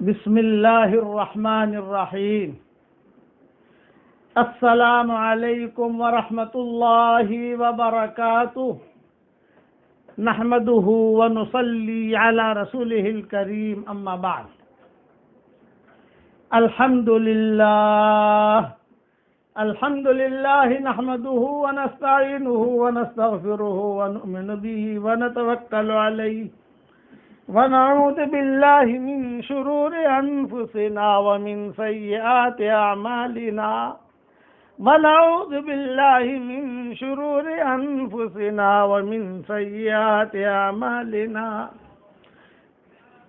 بسم اللہ الرحمن الرحیم السلام علیکم ورحمۃ اللہ وبرکاتہ نحمده ونصلی علی رسولہ الکریم اما بعد الحمد للہ نحمده ونستعینه ونستغفره ونؤمن به ونتوکل علیہ ونعوذ باللہ من شرور انفسنا ومن سیئات اعمالنا ونعوذ باللہ من شرور انفسنا ومن سیئات اعمالنا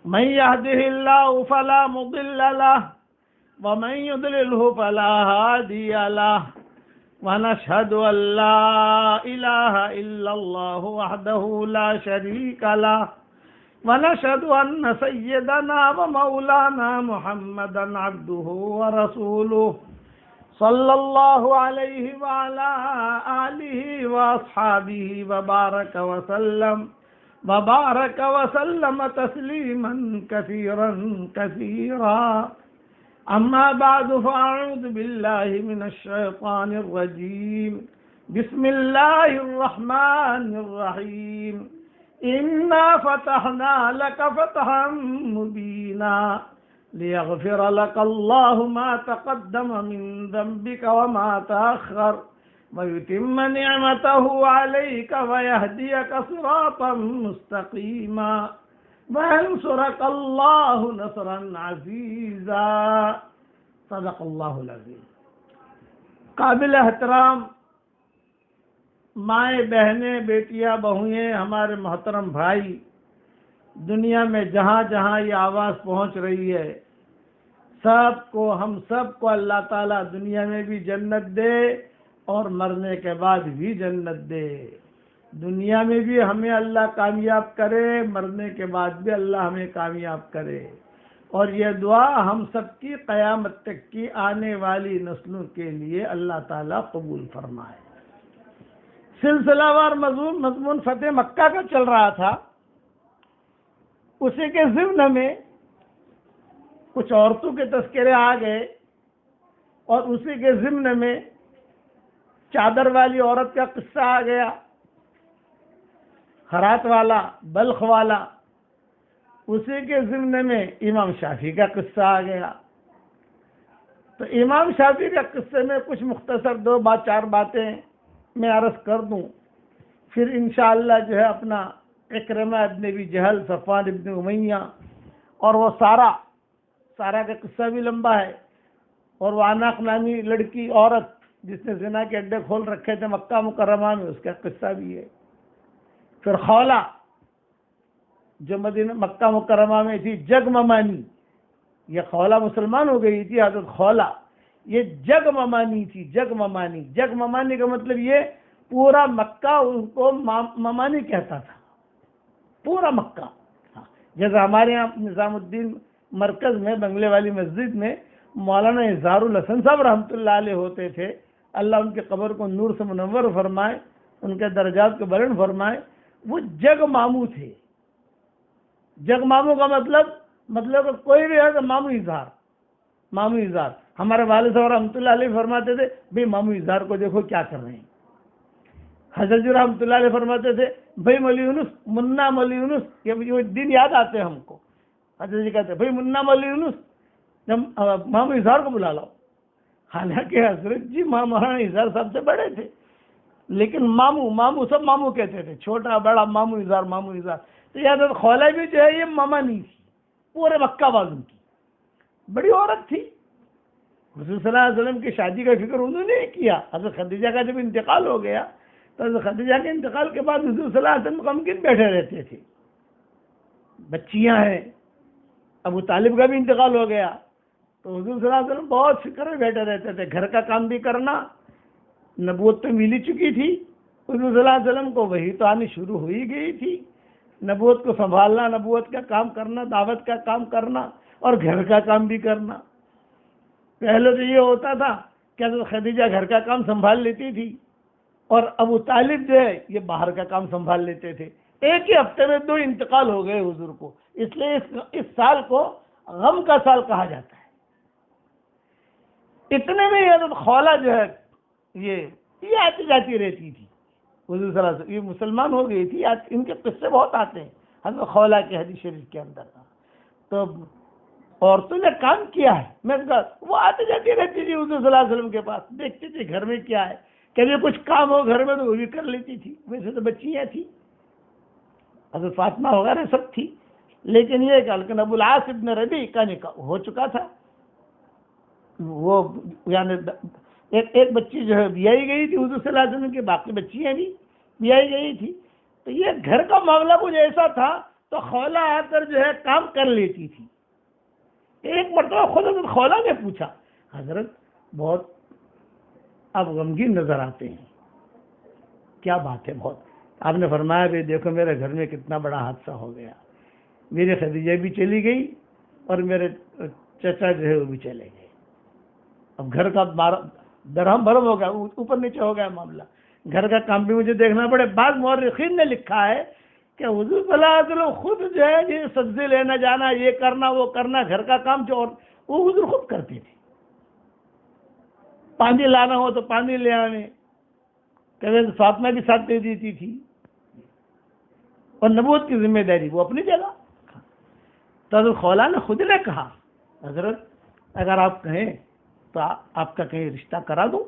من يهده الله فلا مضل له ومن يضلله فلا هادي له ونشهد ان لا اله الا الله وحده لا شريك له ونشهد أن سيدنا ومولانا محمدا عبده ورسوله صلى الله عليه وعلى آله وأصحابه وبارك وسلم تسليما كثيرا كثيرا أما بعد فأعوذ بالله من الشيطان الرجيم بسم الله الرحمن الرحيم إنا فتحنا لك فتحا مبينا ليغفر لك الله ما تقدم من ذنبك وما تأخر ويتم نعمته عليك ويهديك صراطا مستقيما وينصرك الله نصرا عزيزا صدق الله العظيم. قابل احترام مائیں، بہنیں، بیٹیاں، بہوئیں، ہمارے محترم بھائی، دنیا میں جہاں جہاں یہ آواز پہنچ رہی ہے، ہم سب کو اللہ تعالیٰ دنیا میں بھی جنت دے اور مرنے کے بعد بھی جنت دے. دنیا میں بھی ہمیں اللہ کامیاب کرے، مرنے کے بعد بھی اللہ ہمیں کامیاب کرے، اور یہ دعا ہم سب کی قیامت تک کی آنے والی نسلوں کے لیے اللہ تعالیٰ قبول فرمائے. سلسلہ وار مضمون فتح مکہ کا چل رہا تھا. اسی کے ضمن میں کچھ عورتوں کے تذکرے آ گئے، اور اسی کے ضمن میں چادر والی عورت کا قصہ آ گیا، ہرات والا، بلخ والا. اسی کے ضمن میں امام شافعی کا قصہ آ گیا. تو امام شافعی کا قصے میں کچھ مختصر چار باتیں میں عرض کر دوں، پھر انشاءاللہ جو ہے اپنا اکرمہ ابن ابی جہل، صفوان ابن امیہ، اور وہ سارا کا قصہ بھی لمبا ہے، اور وہ عناق نامی لڑکی عورت جس نے زنا کے اڈے کھول رکھے تھے مکہ مکرمہ میں، اس کا قصہ بھی ہے. پھر خولہ جو مکہ مکرمہ میں تھی، جگ ممانی. یہ خولہ مسلمان ہو گئی تھی، حضرت خولہ یہ جگ ممانی تھی. جگ ممانی کا مطلب یہ پورا مکہ ان کو ممانی کہتا تھا، پورا مکہ. جیسے ہمارے یہاں نظام الدین مرکز میں بنگلے والی مسجد میں مولانا اظہار الحسن صاحب رحمۃ اللہ علیہ ہوتے تھے، اللہ ان کے قبر کو نور سے منور فرمائے، ان کے درجات کو بلند فرمائے. وہ جگ ماموں تھے. جگ ماموں کا مطلب کوئی بھی ہے تو ماموں اظہار. ہمارے والد صاحب رحمۃ اللہ علیہ فرماتے تھے بھائی ماموں اظہار کو دیکھو کیا کر رہے ہیں. حضرت جی رحمۃ اللہ علیہ فرماتے تھے بھائی مولی یونس، منا مولی یونس، یہ دن یاد آتے ہیں ہم کو. حضرت جی کہتے بھائی منا مولی یونس، ماموں اظہار کو بلا لاؤ. حالانکہ حضرت جی مولانا اظہار صاحب سے بڑے تھے، لیکن ماموں سب ماموں کہتے تھے، چھوٹا بڑا ماموں اظہار. تو یہ حضرت خولہ بھی جو ہے یہ ممانی تھی، پورے مکہ والوں کی بڑی عورت تھی. حضور صلی اللہ علیہ وسلم کی شادی کا فکر انہوں نے کیا. حضرت خدیجہ کا جب انتقال ہو گیا تو حضرت خدیجہ کے انتقال کے بعد حضور صلی اللہ علیہ وسلم غمگین بیٹھے رہتے تھے. بچیاں ہیں، ابو طالب کا بھی انتقال ہو گیا تو حضور صلی اللہ علیہ وسلم بہت فکر میں بیٹھے رہتے تھے. گھر کا کام بھی کرنا، نبوت تو ملی چکی تھی، حضور صلی اللہ علیہ وسلم کو وحی تو آنی شروع ہو ہی گئی تھی. نبوت کو سنبھالنا، نبوت کا کام کرنا، دعوت کا کام کرنا، اور گھر کا کام بھی کرنا. پہلے تو یہ ہوتا تھا کہ حضرت خدیجہ گھر کا کام سنبھال لیتی تھی، اور ابو طالب جو ہے یہ باہر کا کام سنبھال لیتے تھے. ایک ہی ہفتے میں 2 انتقال ہو گئے حضور کو. اس لیے اس سال کو غم کا سال کہا جاتا ہے۔ اتنے میں حضرت خولہ جو ہے یہ آتی جاتی رہتی تھی حضور صلی اللہ علیہ وسلم، یہ مسلمان ہو گئی تھی، ان کے قصے بہت آتے ہیں حضرت خولہ کے حدیث شریف کے اندر۔ تو عورتوں نے کام کیا ہے، میں نے کہا وہ آتی جاتی رہتی تھی حضور صلی اللہ علیہ وسلم کے پاس، دیکھتی تھی گھر میں کیا ہے، کبھی کچھ کام ہو گھر میں تو وہ بھی کر لیتی تھی، ویسے تو بچیاں تھی حضرت فاطمہ وغیرہ سب تھی، لیکن یہ کہ ابو العاص ابن ربیع کا نکاح ہو چکا تھا، وہ یعنی ایک بچی جو ہے بیائی گئی تھی حضور صلی اللہ علیہ وسلم کی، باقی بچیاں بھی بیائی گئی تھی، تو یہ گھر کا معاملہ کچھ ایسا تھا تو خولہ آ کر جو ہے کام کر لیتی تھی۔ ایک مرتبہ خود حضرت خولہ نے پوچھا، حضرت بہت اب غمگین نظر آتے ہیں، کیا بات ہے؟ بہت۔ آپ نے فرمایا کہ دیکھو میرے گھر میں کتنا بڑا حادثہ ہو گیا، میری خدیجہ بھی چلی گئی اور میرے چچا جو ہے وہ بھی چلے گئے، اب گھر کا درہم بھرم ہو گیا، اوپر نیچے ہو گیا معاملہ، گھر کا کام بھی مجھے دیکھنا پڑے۔ بعض مورخین نے لکھا ہے کہ حضور صلی اللہ علیہ وسلم خود جو ہے یہ سبزی لینا جانا، یہ کرنا وہ کرنا، گھر کا کام جو وہ حضور خود کرتے تھے، پانی لانا ہو تو پانی لے آنے، کبھی فاطمہ بھی ساتھ دے دیتی تھی، اور نبوت کی ذمہ داری وہ اپنی جگہ۔ تو حضرت خولہ نے خود نے کہا، حضرت اگر آپ کہیں تو آپ کا کہیں رشتہ کرا دوں؟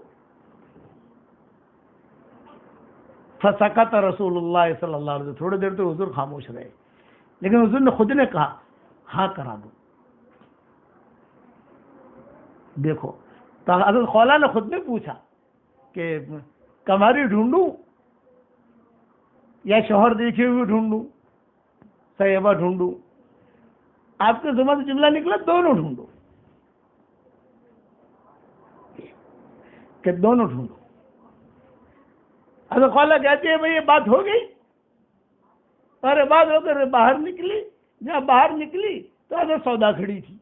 فسکت رسول اللہ صلی اللہ علیہ وسلم، تھوڑی دیر تو حضور خاموش رہے، لیکن حضور نے خود نے کہا ہاں کرا دوں۔ دیکھو تو حضرت خولہ نے خود نے پوچھا کہ کماری ڈھونڈوں یا شوہر دیکھے ہوئے ڈھونڈوں، سیبہ ڈھونڈوں؟ آپ کے زبان سے جملہ نکلا دونوں ڈھونڈو، کہ دونوں ڈھونڈو۔ حضرت خولہ کہتے ہیں بھئی یہ بات ہو گئی، اور بات ہو کر باہر نکلی، جہاں باہر نکلی تو حضرت سودا کھڑی تھی،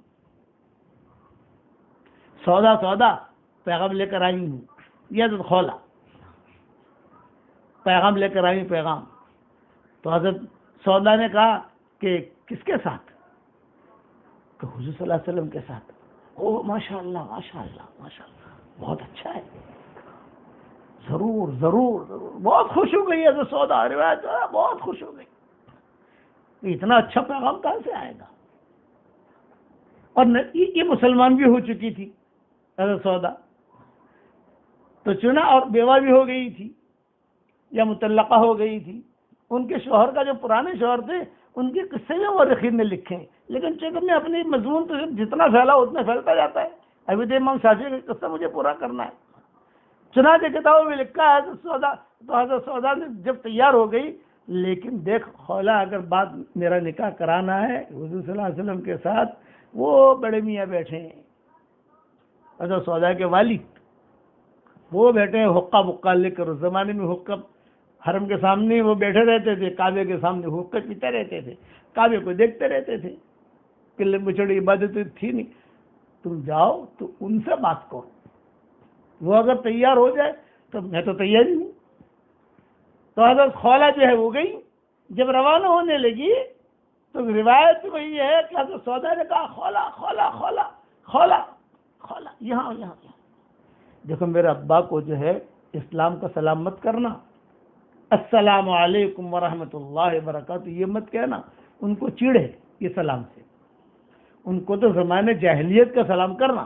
سودا پیغام لے کر آئی ہوں، یہ حضرت خولہ پیغام لے کر آئی، پیغام۔ تو حضرت سودا نے کہا کہ کس کے ساتھ؟ کہ حضور صلی اللہ علیہ وسلم کے ساتھ۔ او ماشاء اللہ ماشاء اللہ ماشاء اللہ، بہت اچھا ہے، ضرور ضرور ضرور، بہت خوش ہو گئی حضرت سودا، روایت بہت خوش ہو گئی، اتنا اچھا پیغام کہاں سے آئے گا؟ اور یہ مسلمان بھی ہو چکی تھی حضرت سودا، تو چنا اور بیوہ بھی ہو گئی تھی یا مطلقہ ہو گئی تھی، ان کے شوہر کا جو پرانے شوہر تھے ان کے قصے میں مورخین نے لکھے ہیں، لیکن چونکہ میں اپنی مضمون تو جتنا پھیلا اتنا پھیلتا جاتا ہے، ابھی تو امام شافعی کا قصہ مجھے پورا کرنا ہے۔ چنانچہ کتابوں میں لکھا ہے حضرت سودا، تو حضرت سودا نے جب تیار ہو گئی، لیکن دیکھ خولہ اگر بات میرا نکاح کرانا ہے حضور صلی اللہ علیہ وسلم کے ساتھ، وہ بڑے میاں بیٹھے ہیں، حضرت سودا کے والد وہ بیٹھے ہیں حقہ بقہ لے کر، اس زمانے میں حقہ حرم کے سامنے وہ بیٹھے رہتے تھے، کعبے کے سامنے حقہ پیتے رہتے تھے، کعبے کو دیکھتے رہتے تھے، قلعے بچڑی عبادت تھی نہیں، تم جاؤ تو ان سے بات کرو، وہ اگر تیار ہو جائے تو میں تو تیار ہی ہوں۔ تو حضرت خولہ جو ہے وہ گئی، جب روانہ ہونے لگی تو روایت وہی ہے کہ حضرت سودا نے کہا خولہ خولہ خولہ خولہ خولہ، یہاں یہاں یہاں دیکھو میرے ابا کو جو ہے اسلام کا سلام مت کرنا، السلام علیکم ورحمۃ اللہ وبرکاتہ یہ مت کہنا، ان کو چیڑے یہ سلام سے، ان کو تو زمانے جاہلیت کا سلام کرنا۔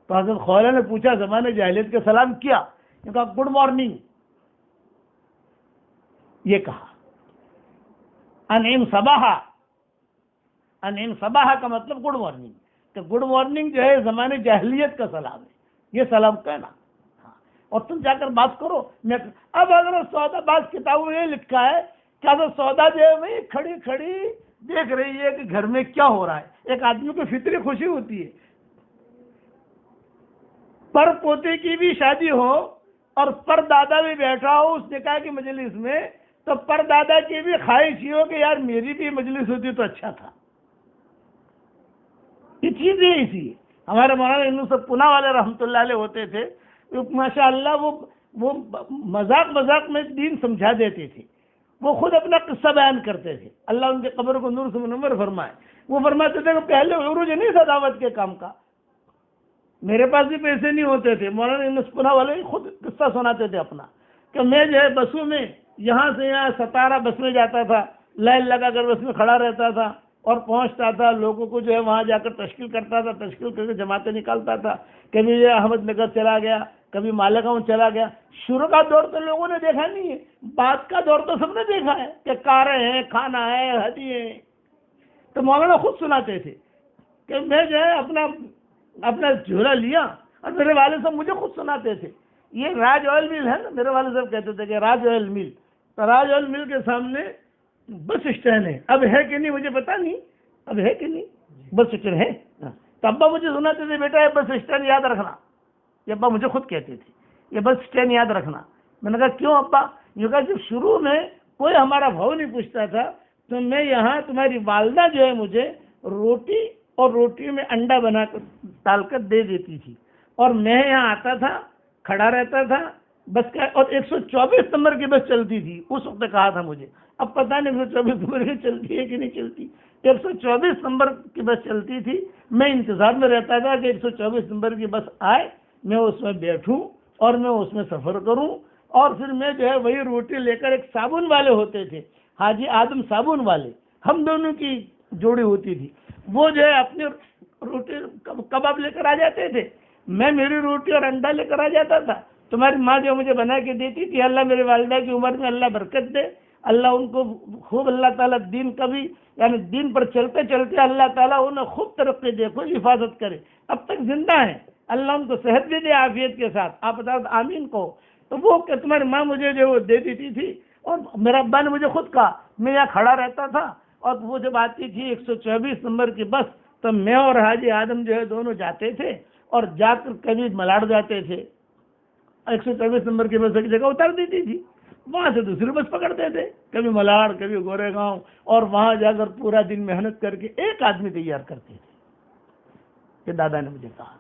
تو حضرت خولہ نے پوچھا زمانے جاہلیت کا سلام کیا؟ یہ کہا گڈ مارننگ، یہ کہا انعم صباحا، انعم صباحا کا مطلب گڈ مارننگ، کہ گڈ مارننگ جو ہے زمانے جاہلیت کا سلام ہے، یہ سلام کہنا، اور تم جا کر بات کرو۔ اب حضرت سودا، بعض کتابوں میں لکھا ہے کہ حضرت سودا جو ہے وہی کھڑی کھڑی دیکھ رہی ہے کہ گھر میں کیا ہو رہا ہے۔ ایک آدمی کو فطری خوشی ہوتی ہے، پر پوتے کی بھی شادی ہو اور پر دادا بھی بیٹھا ہو اس نکاح کی مجلس میں، تو پر دادا کی بھی خواہش ہی ہو کہ یار میری بھی مجلس ہوتی تو اچھا تھا۔ یہ چیز ہے اسی ہمارے مولانا یونس پونا والے رحمۃ اللہ علیہ ہوتے تھے، ماشاء اللہ وہ مذاق مذاق میں دین سمجھا دیتے تھے، وہ خود اپنا قصہ بیان کرتے تھے، اللہ ان کے قبر کو نور سے منور فرمائے۔ وہ فرماتے تھے کہ پہلے عروج نہیں تھا دعوت کے کام کا، میرے پاس بھی پیسے نہیں ہوتے تھے. مولانا یونس پناہ والے خود قصہ سناتے تھے اپنا کہ میں جو ہے بسوں میں یہاں سے یہاں 17 بس میں جاتا تھا، لائن لگا کر بس میں کھڑا رہتا تھا اور پہنچتا تھا، لوگوں کو جو ہے وہاں جا کر تشکیل کرتا تھا، تشکیل کر کے جماعتیں نکالتا تھا. کبھی یہ احمد نگر چلا گیا، کبھی مالیگاؤں چلا گیا. شروع کا دور تو لوگوں نے دیکھا نہیں ہے، بعد کا دور تو سب نے دیکھا ہے کہ کاریں ہیں، کھانا ہے، ہدیے ہیں. تو مولانا خود سناتے تھے کہ میں جو ہے اپنا جھولا لیا اور میرے والد صاحب مجھے خود سناتے تھے. یہ راج آئل مل ہے نا، میرے والد صاحب کہتے تھے کہ راج آئل مل، تو راج آئل مل کے سامنے بس اسٹینڈ ہے. اب ہے کہ نہیں مجھے پتا نہیں، اب ہے کہ نہیں بس اسٹینڈ ہے. تو ابا مجھے سناتے تھے بیٹا یہ بس اسٹینڈ یاد رکھنا. یہ ابا مجھے خود کہتے تھے یہ بس اسٹینڈ یاد رکھنا. میں نے کہا کیوں ابا؟ یہ کہا جب شروع میں کوئی ہمارا بھاؤ نہیں پوچھتا تھا تو میں یہاں تمہاری والدہ جو ہے مجھے روٹی اور روٹی میں انڈا بنا کر ڈال کر دے دیتی تھی، اور میں یہاں آتا تھا، کھڑا رہتا تھا بس کا. اور 124 نمبر کی بس چلتی تھی اس وقت کہا تھا مجھے، اب پتہ نہیں 124 نمبر کی چلتی ہے کہ نہیں چلتی. 124 نمبر کی بس چلتی تھی، میں انتظار میں رہتا تھا کہ 124 نمبر کی بس آئے، میں اس میں بیٹھوں اور میں اس میں سفر کروں. اور پھر میں جو ہے وہی روٹی لے کر، ایک صابن والے ہوتے تھے حاجی آدم صابن والے، ہم دونوں کی جوڑی ہوتی تھی، وہ جو ہے اپنی روٹی کباب لے کر آ جاتے تھے، میں میری روٹی اور انڈا لے کر آ جاتا تھا. تمہاری ماں جو مجھے بنا کے دیتی تھی، اللہ میرے والدہ کی عمر میں اللہ برکت دے، اللہ ان کو خوب، اللہ تعالیٰ دین کا بھی یعنی دین پر چلتے چلتے اللہ تعالیٰ انہیں خوب ترقی دے، خوب حفاظت کرے، اب تک زندہ ہیں، اللہ ان کو صحت بھی دے عافیت کے ساتھ. آپ بتا آمین کو. تو وہ کہ تمہاری ماں مجھے جو وہ دے دیتی تھی، اور میرا ابا نے مجھے خود کہا میں یہاں کھڑا رہتا تھا، اور وہ جب آتی تھی 124 نمبر کی بس تو میں اور حاجی آدم جو ہے دونوں جاتے تھے، اور جا کر کبھی ملاڑ جاتے تھے. 124 نمبر کی بس ایک جگہ اتار دیتی تھی، وہاں سے دوسری بس پکڑتے تھے، کبھی ملاڑ کبھی گورے گاؤں، اور وہاں جا کر پورا دن محنت کر کے ایک آدمی تیار کرتے تھے. یہ دادا نے مجھے کہا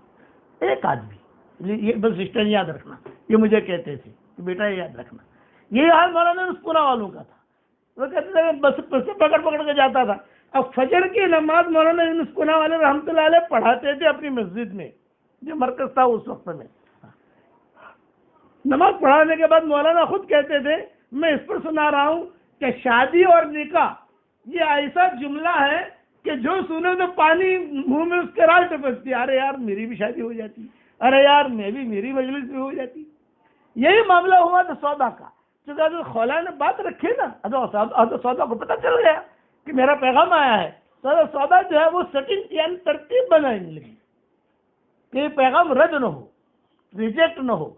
ایک آدمی، یہ بس اسٹینڈ یاد رکھنا. یہ مجھے کہتے تھے کہ بیٹا یہ یاد رکھنا. یہ حال مولانا یونس پورہ والوں کا تھا. وہ کہتے تھے بس سے پکڑ کے جاتا تھا. اب فجر کی نماز مولانا یونس پورہ والے رحمۃ اللہ علیہ پڑھاتے تھے اپنی مسجد میں، جو مرکز تھا اس وقت میں. نماز پڑھانے کے بعد مولانا خود کہتے تھے میں اس پر سنا رہا ہوں کہ شادی اور نکاح یہ ایسا جملہ ہے کہ جو سنے تو پانی منہ میں اس کے رال ٹپکتی، ارے یار میری بھی شادی ہو جاتی، ارے یار میں بھی میری مجلس بھی ہو جاتی. یہی معاملہ ہوا تو سودا کا. چونکہ اگر خولا نے بات رکھی نا، تو سودا کو پتہ چل گیا کہ میرا پیغام آیا ہے، تو سودا جو ہے وہ سیٹنگ یعنی ترتیب بنانے لگی کہ یہ پیغام رد نہ ہو، ریجیکٹ نہ ہو،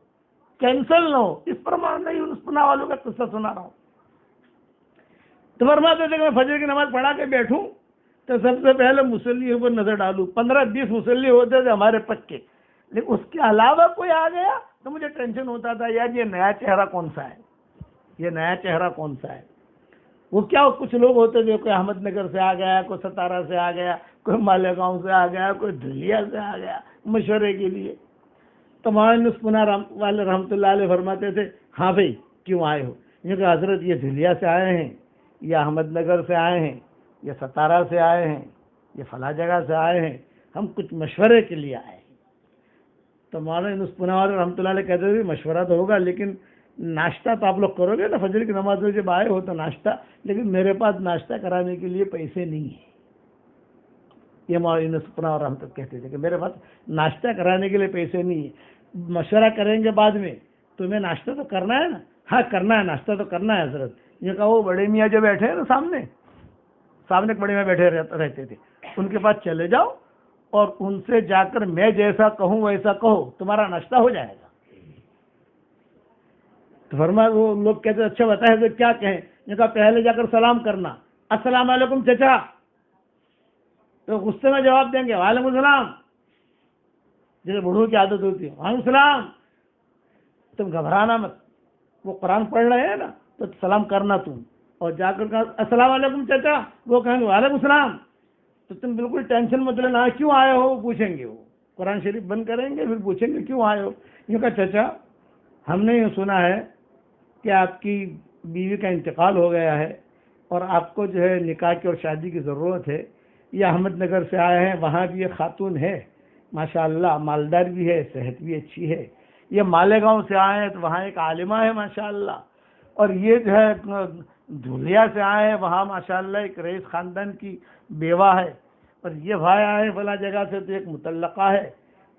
کینسل نہ ہو. اس پر میں یونس پناہ والوں کا قصہ سنا رہا ہوں. تو فرماتے تھے کہ میں فجر کی نماز پڑھا کے بیٹھوں تو سب سے پہلے مصلی پر نظر ڈالوں. 15-20 مصلی ہوتے تھے ہمارے پکے، لیکن اس کے علاوہ کوئی آ گیا تو مجھے ٹینشن ہوتا تھا یار یہ نیا چہرہ کون سا ہے، یہ نیا چہرہ کون سا ہے. وہ کیا کچھ لوگ ہوتے تھے، کوئی احمد نگر سے آ گیا، کوئی ستارہ سے آ گیا، کوئی مالیگاؤں سے آ گیا، کوئی دھلیا سے آ گیا مشورے کے لیے. تو مولانا یونس پناہ والے رحمۃ اللہ علیہ فرماتے تھے ہاں بھائی کیوں آئے ہو؟ یہ کہ حضرت یہ دھلیا سے آئے ہیں، یا احمد نگر سے آئے ہیں، یا ستارہ سے آئے ہیں، یا فلاں جگہ سے آئے ہیں، ہم کچھ مشورے کے لیے آئے ہیں. تو مولانا یونس پناہ والے رحمۃ اللہ علیہ کہتے تھے مشورہ تو ہوگا لیکن ناشتہ تو آپ لوگ کرو گے نا، فجر کی نماز میں جب آئے ہو تو ناشتہ، لیکن میرے پاس ناشتہ کرانے کے لیے پیسے نہیں ہیں. یہ مولانا یونس پناہ رحمۃ اللہ کہتے تھے کہ میرے پاس ناشتہ کرانے کے لیے پیسے نہیں ہیں. مشورہ کریں گے بعد میں، تمہیں ناشتہ تو کرنا ہے نا؟ ہاں کرنا ہے، ناشتہ تو کرنا ہے حضرت. یہ کہا وہ بڑے میاں جو بیٹھے ہیں نا سامنے ایک بڑے میاں بیٹھے رہتے تھے، ان کے پاس چلے جاؤ اور ان سے جا کر میں جیسا کہوں ویسا کہو، تمہارا ناشتہ ہو جائے گا. تو فرمایا وہ لوگ کہتے اچھا بتائے تو کیا کہیں؟ یہ کہا پہلے جا کر سلام کرنا، السلام علیکم چچا. تو غصے میں جواب دیں گے وعلیکم السلام، جیسے بوڑھوں کی عادت ہوتی ہے وعلیکم السلام. تم گھبرانا مت، وہ قرآن پڑھ رہے ہیں نا تو سلام کرنا تم، اور جا کر کہا السلام علیکم چچا، وہ کہیں گے وعلیکم السلام. تو تم بالکل ٹینشن مت لینا، کیوں آئے ہو وہ پوچھیں گے، وہ قرآن شریف بند کریں گے پھر پوچھیں گے کیوں آئے ہو. یہ کہا چچا ہم نے یہ سنا ہے کہ آپ کی بیوی کا انتقال ہو گیا ہے اور آپ کو جو ہے نکاح کی اور شادی کی ضرورت ہے، یہ احمد نگر سے آئے ہیں، وہاں بھی یہ خاتون ہے ماشاءاللہ، مالدار بھی ہے، صحت بھی اچھی ہے۔ یہ مالیگاؤں سے آئے ہیں تو وہاں ایک عالمہ ہے ماشاءاللہ، اور یہ جو ہے دھولیا سے آئے ہیں، وہاں ماشاءاللہ ایک رئیس خاندان کی بیوہ ہے، اور یہ بھائی آئے ہیں فلاں جگہ سے تو ایک مطلقہ ہے۔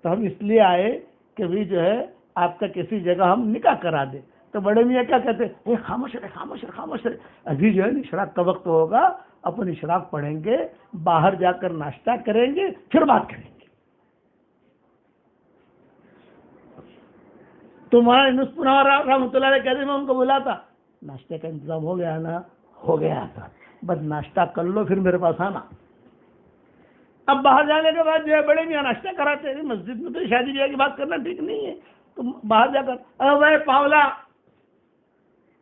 تو ہم اس لیے آئے کہ بھی جو ہے آپ کا کسی جگہ ہم نکاح کرا دیں۔ تو بڑے میاں کیا کہتے ہیں، خاموش رہے خاموش رہے خاموش رہے، ابھی جو ہے اشراق کا وقت ہوگا، اپن اشراق پڑھیں گے، باہر جا کر ناشتہ کریں گے، پھر بات کریں گے۔ تو مولانا یونس پناور رحمۃ اللہ علیہ کہتے ہیں، میں ان کو بولا تھا ناشتے کا انتظام ہو گیا نا؟ ہو گیا تھا، بس ناشتہ کر لو پھر میرے پاس آنا۔ اب باہر جانے کے بعد جو ہے بڑے میاں ناشتہ کراتے ہیں، مسجد میں تو شادی بیاہ کی بات کرنا ٹھیک نہیں ہے، تو باہر جا کر ارے بھائی پاولا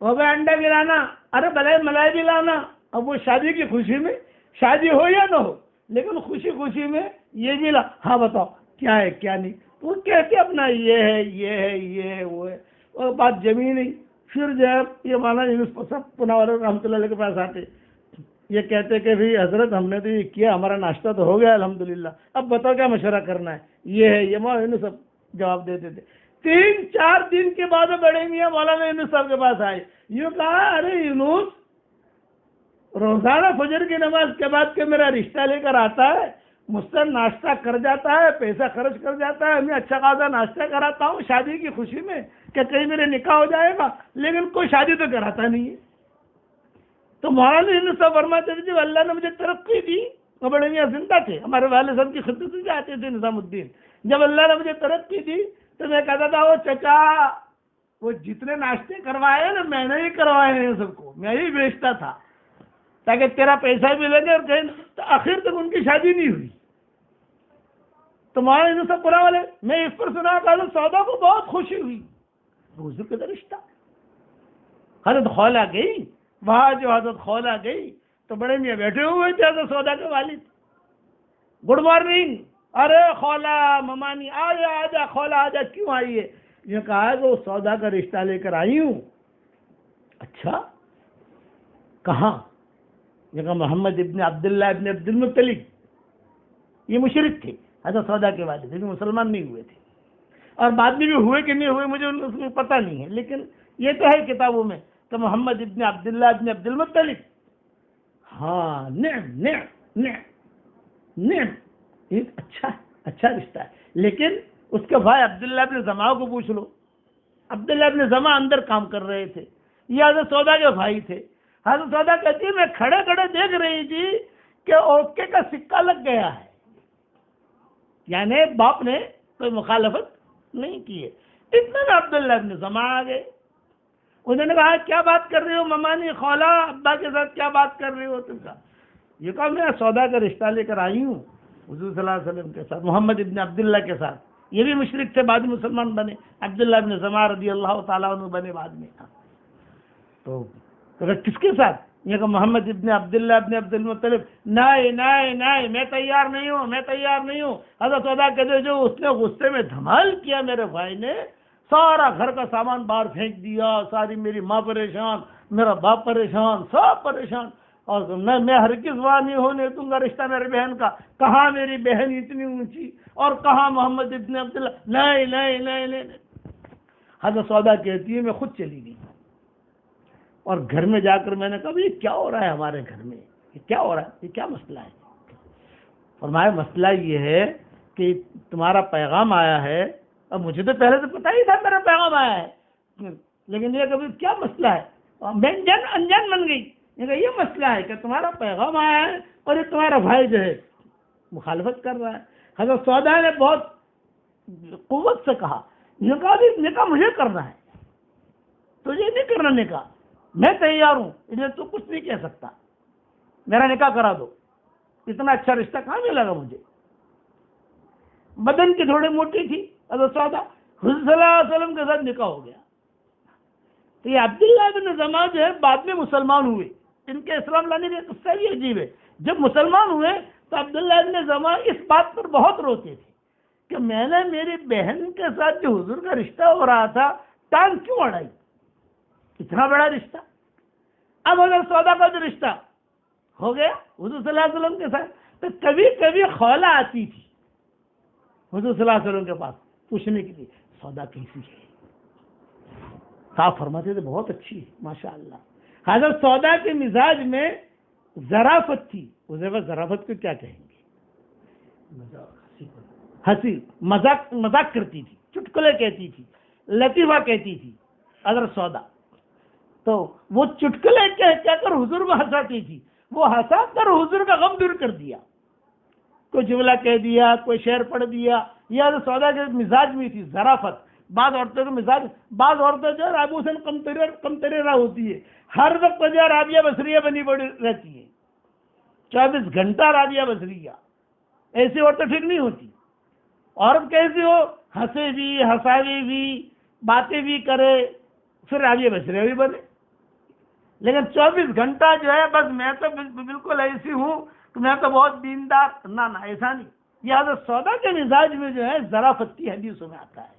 ہو گیا، انڈا بھی لانا، ارے بھلے ملائی بھی لانا۔ اب وہ شادی کی خوشی میں، شادی ہو یا نہ ہو لیکن خوشی خوشی میں یہ بھی لا، ہاں بتاؤ کیا ہے کیا نہیں، وہ کہتے اپنا یہ ہے یہ ہے یہ ہے وہ ہے، اور بات جمی نہیں۔ پھر جو ہے یہ مولانا یونس پناور رحمۃ اللہ علیہ کے پاس آتے، یہ کہتے کہ بھئی حضرت ہم نے تو یہ کیا، ہمارا ناشتہ تو ہو گیا الحمدللہ، اب بتاؤ کیا مشورہ کرنا ہے، یہ ہے یہ مولانا یونس صاحب جواب دیتے تھے۔ 3-4 دن کے بعد بڑے میاں مولانا یونس صاحب کے پاس آئے، یہ کہا ارے یونس روزانہ فجر کی نماز کے بعد کہ میرا رشتہ لے کر آتا ہے، مجھ سے ناشتہ کر جاتا ہے، پیسہ خرچ کر جاتا ہے، میں اچھا خاصا ناشتہ کراتا ہوں شادی کی خوشی میں کہ کہیں میرے نکاح ہو جائے گا، لیکن کوئی شادی تو کراتا نہیں ہے۔ تو مولانا یونس صاحب فرماتے تھے جب اللہ نے مجھے ترقی دی، وہ بڑے میاں زندہ تھے، ہمارے والد صاحب کی خدمت میں جاتے تھے نظام الدین، جب اللہ نے مجھے ترقی دی تو میں کہتا تھا وہ چچا وہ جتنے ناشتے کروائے نا میں نے ہی کروائے ہیں، سب کو میں ہی بیچتا تھا تاکہ تیرا پیسہ بھی لگے، اور کہیں تو آخر تک ان کی شادی نہیں ہوئی۔ تو مولانا یونس صاحب پورا والے میں اس پر سنا کہ حضرت سودا کو بہت خوشی ہوئی، حضور کا رشتہ، حضرت خولا گئی، وہاں جو حضرت خولا گئی تو بڑے میاں بیٹھے ہوئے تھے حضرت سودا کے والد، گڈ مارننگ، ارے خولا ممانی آجا آجا خولا آجا، کیوں آئی ہے؟ یہ کہا کہ وہ سودا کا رشتہ لے کر آئی ہوں۔ اچھا کہاں؟ یہ کہا محمد ابن عبداللہ ابن عبد المطلب، یہ مشرک تھے حضرت سودا کے والد، لیکن مسلمان نہیں ہوئے تھے، اور بعد میں بھی ہوئے کہ نہیں ہوئے مجھے اس میں پتہ نہیں ہے، لیکن یہ تو ہے کتابوں میں کہ محمد ابن عبداللہ ابن عبد المطلب۔ ہاں نعم نعم نعم نعم، ایک اچھا رشتہ ہے، لیکن اس کے بھائی عبداللہ ابن زمعہ کو پوچھ لو، عبداللہ ابن زمعہ اندر کام کر رہے تھے، یہ حضرت سودا کے بھائی تھے۔ حضرت سودا کہتی ہے میں کھڑے کھڑے دیکھ رہی تھی کہ اوکے کا سکہ لگ گیا ہے، یعنی باپ نے کوئی مخالفت نہیں کی ہے۔ اتنے میں عبداللہ ابن زمعہ آ گئے، انہوں نے کہا کیا بات کر رہے ہو ممانی خولا، ابا کے ساتھ کیا بات کر رہے ہو تم کا؟ یہ کہا میں سودا کا رشتہ لے کر آئی ہوں حضور صلی اللہ علیہ وسلم کے ساتھ، محمد ابن عبداللہ کے ساتھ، یہ بھی مشرک تھے، بعد میں مسلمان بنے، عبداللہ ابن زمعہ رضی اللہ تعالیٰ عنہ بنے بعد میں۔ تو کس کے ساتھ؟ یہ کہ محمد ابن عبداللہ ابن عبد المطلب، نہیں نہیں نہیں میں تیار نہیں ہوں، میں تیار نہیں ہوں۔ حضرت سودا کہتے جو اس نے غصے میں دھمال کیا میرے بھائی نے، سارا گھر کا سامان باہر پھینک دیا، ساری میری ماں پریشان، میرا باپ پریشان، سب پریشان، اور میں ہرگز وہاں نہیں ہونے دوں گا رشتہ میری بہن کا، کہاں میری بہن اتنی اونچی اور کہاں محمد ابن عبداللہ، نہیں نہیں نہیں نہیں۔ حضرت سودا کہتی ہے میں خود چلی گئی، اور گھر میں جا کر میں نے کہا یہ کیا ہو رہا ہے ہمارے گھر میں، یہ کیا ہو رہا ہے، یہ کیا مسئلہ ہے؟ فرمایا مسئلہ یہ ہے کہ تمہارا پیغام آیا ہے، اب مجھے تو پہلے تو پتہ ہی تھا میرا پیغام آیا ہے، لیکن یہ کبھی کیا مسئلہ ہے؟ میں انجان بن گئی، یہ مسئلہ ہے کہ تمہارا پیغام آیا ہے اور یہ تمہارا بھائی جو ہے مخالفت کر رہا ہے۔ حضرت سودا نے بہت قوت سے کہا، نکاح مجھے کرنا ہے، تجھے نہیں کرنا نکاح، میں تیار ہوں، انہیں تو کچھ نہیں کہہ سکتا، میرا نکاح کرا دو، اتنا اچھا رشتہ کہاں ملے گا مجھے؟ بدن کی تھوڑی موٹی تھی حضرت سودا، حضور صلی اللہ علیہ وسلم کے ساتھ نکاح ہو گیا۔ تو یہ عبداللہ بن زمعہ جو ہے بعد میں مسلمان ہوئے، ان کے اسلام لانے کا قصہ بھی عجیب ہے، جب مسلمان ہوئے تو عبداللہ بن زمعہ اس بات پر بہت روتے تھے کہ میں نے میری بہن کے ساتھ جو حضور کا رشتہ ہو رہا تھا ٹانگ کیوں اڑائی، اتنا بڑا رشتہ۔ اب حضرت سودا کا جو رشتہ ہو گیا حضور صلی اللہ علیہ وسلم کے ساتھ، تو کبھی کبھی خولا آتی تھی حضور صلی اللہ علیہ وسلم کے پاس پوچھنے کے لیے سودا کیسی ہے. آپ فرماتے تھے بہت اچھی ہے ماشاء اللہ. حضرت سودا کے مزاج میں ظرافت تھی. حذیفہ ظرافت کو کیا کہیں گے؟ ہنسی مذاق کرتی تھی، چٹکلے کہتی تھی، لطیفہ کہتی تھی حضرت سودا. تو وہ چٹکلے کہہ کر حضور کو ہنساتی تھی. وہ ہنسا کر حضور کا غم دور کر دیا. کوئی جملہ کہہ دیا، کوئی شعر پڑھ دیا. یہ حضرت سودا کے مزاج میں تھی ظرافت. بعض عورتوں کے مزاج، بعض عورتیں جو رابعہ حسین کمتریرہ ہوتی ہے، ہر وقت جو رابعہ بصریہ بنی پڑی رہتی ہے، 24 گھنٹہ رابعہ بصریہ. ایسی عورتیں ٹھیک نہیں ہوتی. عورت کیسی ہو؟ ہنسے بھی، ہنساوے بھی، باتیں بھی کرے، پھر رابعہ بصریہ بھی بنے. لیکن 24 گھنٹہ جو ہے بس میں تو بالکل ایسی ہوں کہ میں تو بہت دیندار، نہ ایسا نہیں. یہ حضرت سودا کے مزاج میں جو ہے ذرافت کی حدیثوں میں آتا ہے.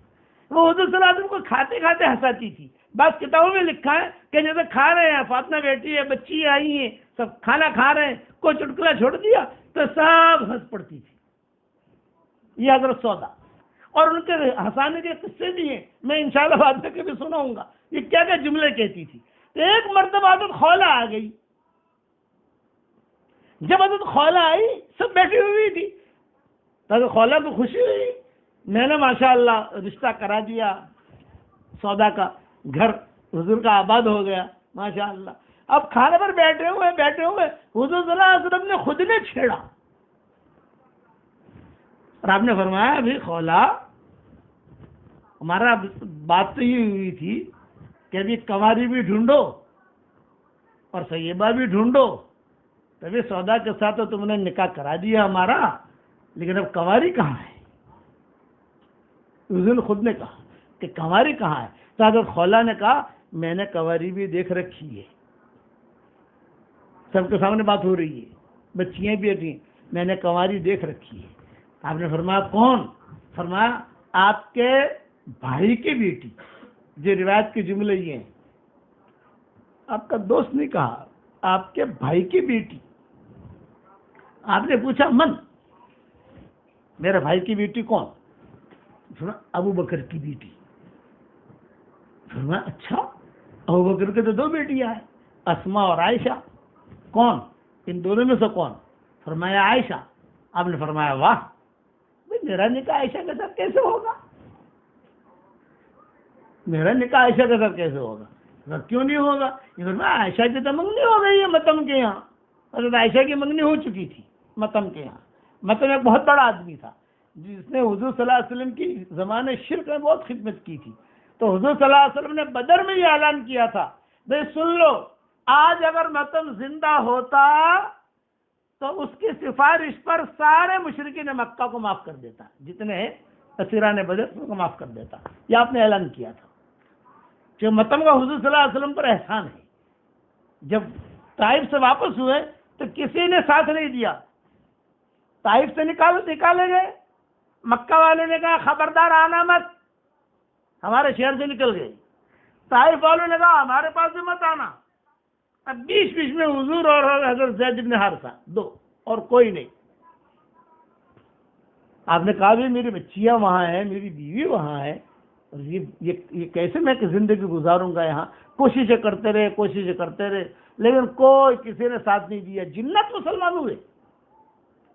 وہ حضور صلی اللہ علیہ وسلم کو کھاتے کھاتے ہنساتی تھی. بعض کتابوں میں لکھا ہے کہ جیسے کھا رہے ہیں، فاطمہ بیٹی ہے، بچی آئی ہیں، سب کھانا کھا رہے ہیں، کوئی چٹکلا چھوڑ دیا تو سب ہنس پڑتی تھی. یہ حضرت سودا. اور ان کے ہنسانے کے قصے بھی ہیں، میں انشاءاللہ بعد میں کبھی سناؤں گا. یہ کیا کیا جملے کہتی تھی. تو ایک مرتبہ حضرت خولا آ گئی. جب حضرت خولا آئی سب بیٹھی ہوئی تھی. تو حضرت خولا کو خوشی ہوئی، میں نے ماشاءاللہ رشتہ کرا دیا، سودا کا گھر حضور کا آباد ہو گیا ماشاءاللہ. اب کھانے پر بیٹھے ہوئے حضور صلی اللہ علیہ وسلم نے خود نے چھیڑا. اور آپ نے فرمایا ابھی خولا، ہمارا بات تو یہ ہوئی تھی کہ ابھی کنواری بھی ڈھونڈو اور سیبہ بھی ڈھونڈو. تبھی سودا کے ساتھ تو تم نے نکاح کرا دیا ہمارا، لیکن اب کنواری کہاں ہے؟ حضور نے خود نے کہا کہ کنواری کہاں ہے. تو حضرت خولا نے کہا میں نے کنواری بھی دیکھ رکھی ہے. سب کے سامنے بات ہو رہی ہے، بچیاں بھی ہیں، میں نے کنواری دیکھ رکھی ہے. آپ نے فرمایا کون؟ فرمایا آپ کے بھائی کی بیٹی. جو روایت کے جملے یہ ہیں، آپ کا دوست نہیں کہا، آپ کے بھائی کی بیٹی. آپ نے پوچھا من؟ میرے بھائی کی بیٹی کون؟ ابو بکر کی بیٹی. فرمایا اچھا، ابو بکر کے تو 2 بیٹیاں ہیں، اسما اور عائشہ. کون؟ ان دونوں میں سے کون؟ فرمایا عائشہ. آپ نے فرمایا واہ، میرا نکاح عائشہ کے ساتھ کیسے ہوگا؟ میرا نکاح عائشہ کے ساتھ کیسے ہوگا؟ کیوں نہیں ہوگا؟ عائشہ کی تو منگنی ہو گئی ہے متم کے یہاں. حضرت عائشہ کی منگنی ہو چکی تھی متم کے یہاں. متم ایک بہت بڑا آدمی تھا جس نے حضور صلی اللہ علیہ وسلم کی زمانے شرک میں بہت خدمت کی تھی. تو حضور صلی اللہ علیہ وسلم نے بدر میں یہ اعلان کیا تھا، بھائی سن لو، آج اگر متم زندہ ہوتا تو اس کی سفارش پر سارے مشرکین مکہ کو معاف کر دیتا، جتنے اسیران بدر کو معاف کر دیتا. یہ آپ نے اعلان کیا تھا کہ متم کا حضور صلی اللہ علیہ وسلم پر احسان ہے. جب طائف سے واپس ہوئے تو کسی نے ساتھ نہیں دیا. طائف سے نکالے گئے. مکہ والے نے کہا خبردار آنا مت، ہمارے شہر سے نکل گئے. طائف والوں نے کہا ہمارے پاس بھی مت آنا. اب بیچ میں حضور اور حضرت زید بن حارثہ 2 اور کوئی نہیں. آپ نے کہا بھی میری بچیاں وہاں ہیں، میری بیوی وہاں ہے، اور یہ کیسے میں زندگی گزاروں گا یہاں؟ کوششیں کرتے رہے لیکن کوئی کسی نے ساتھ نہیں دیا. جنت مسلمان ہوئے،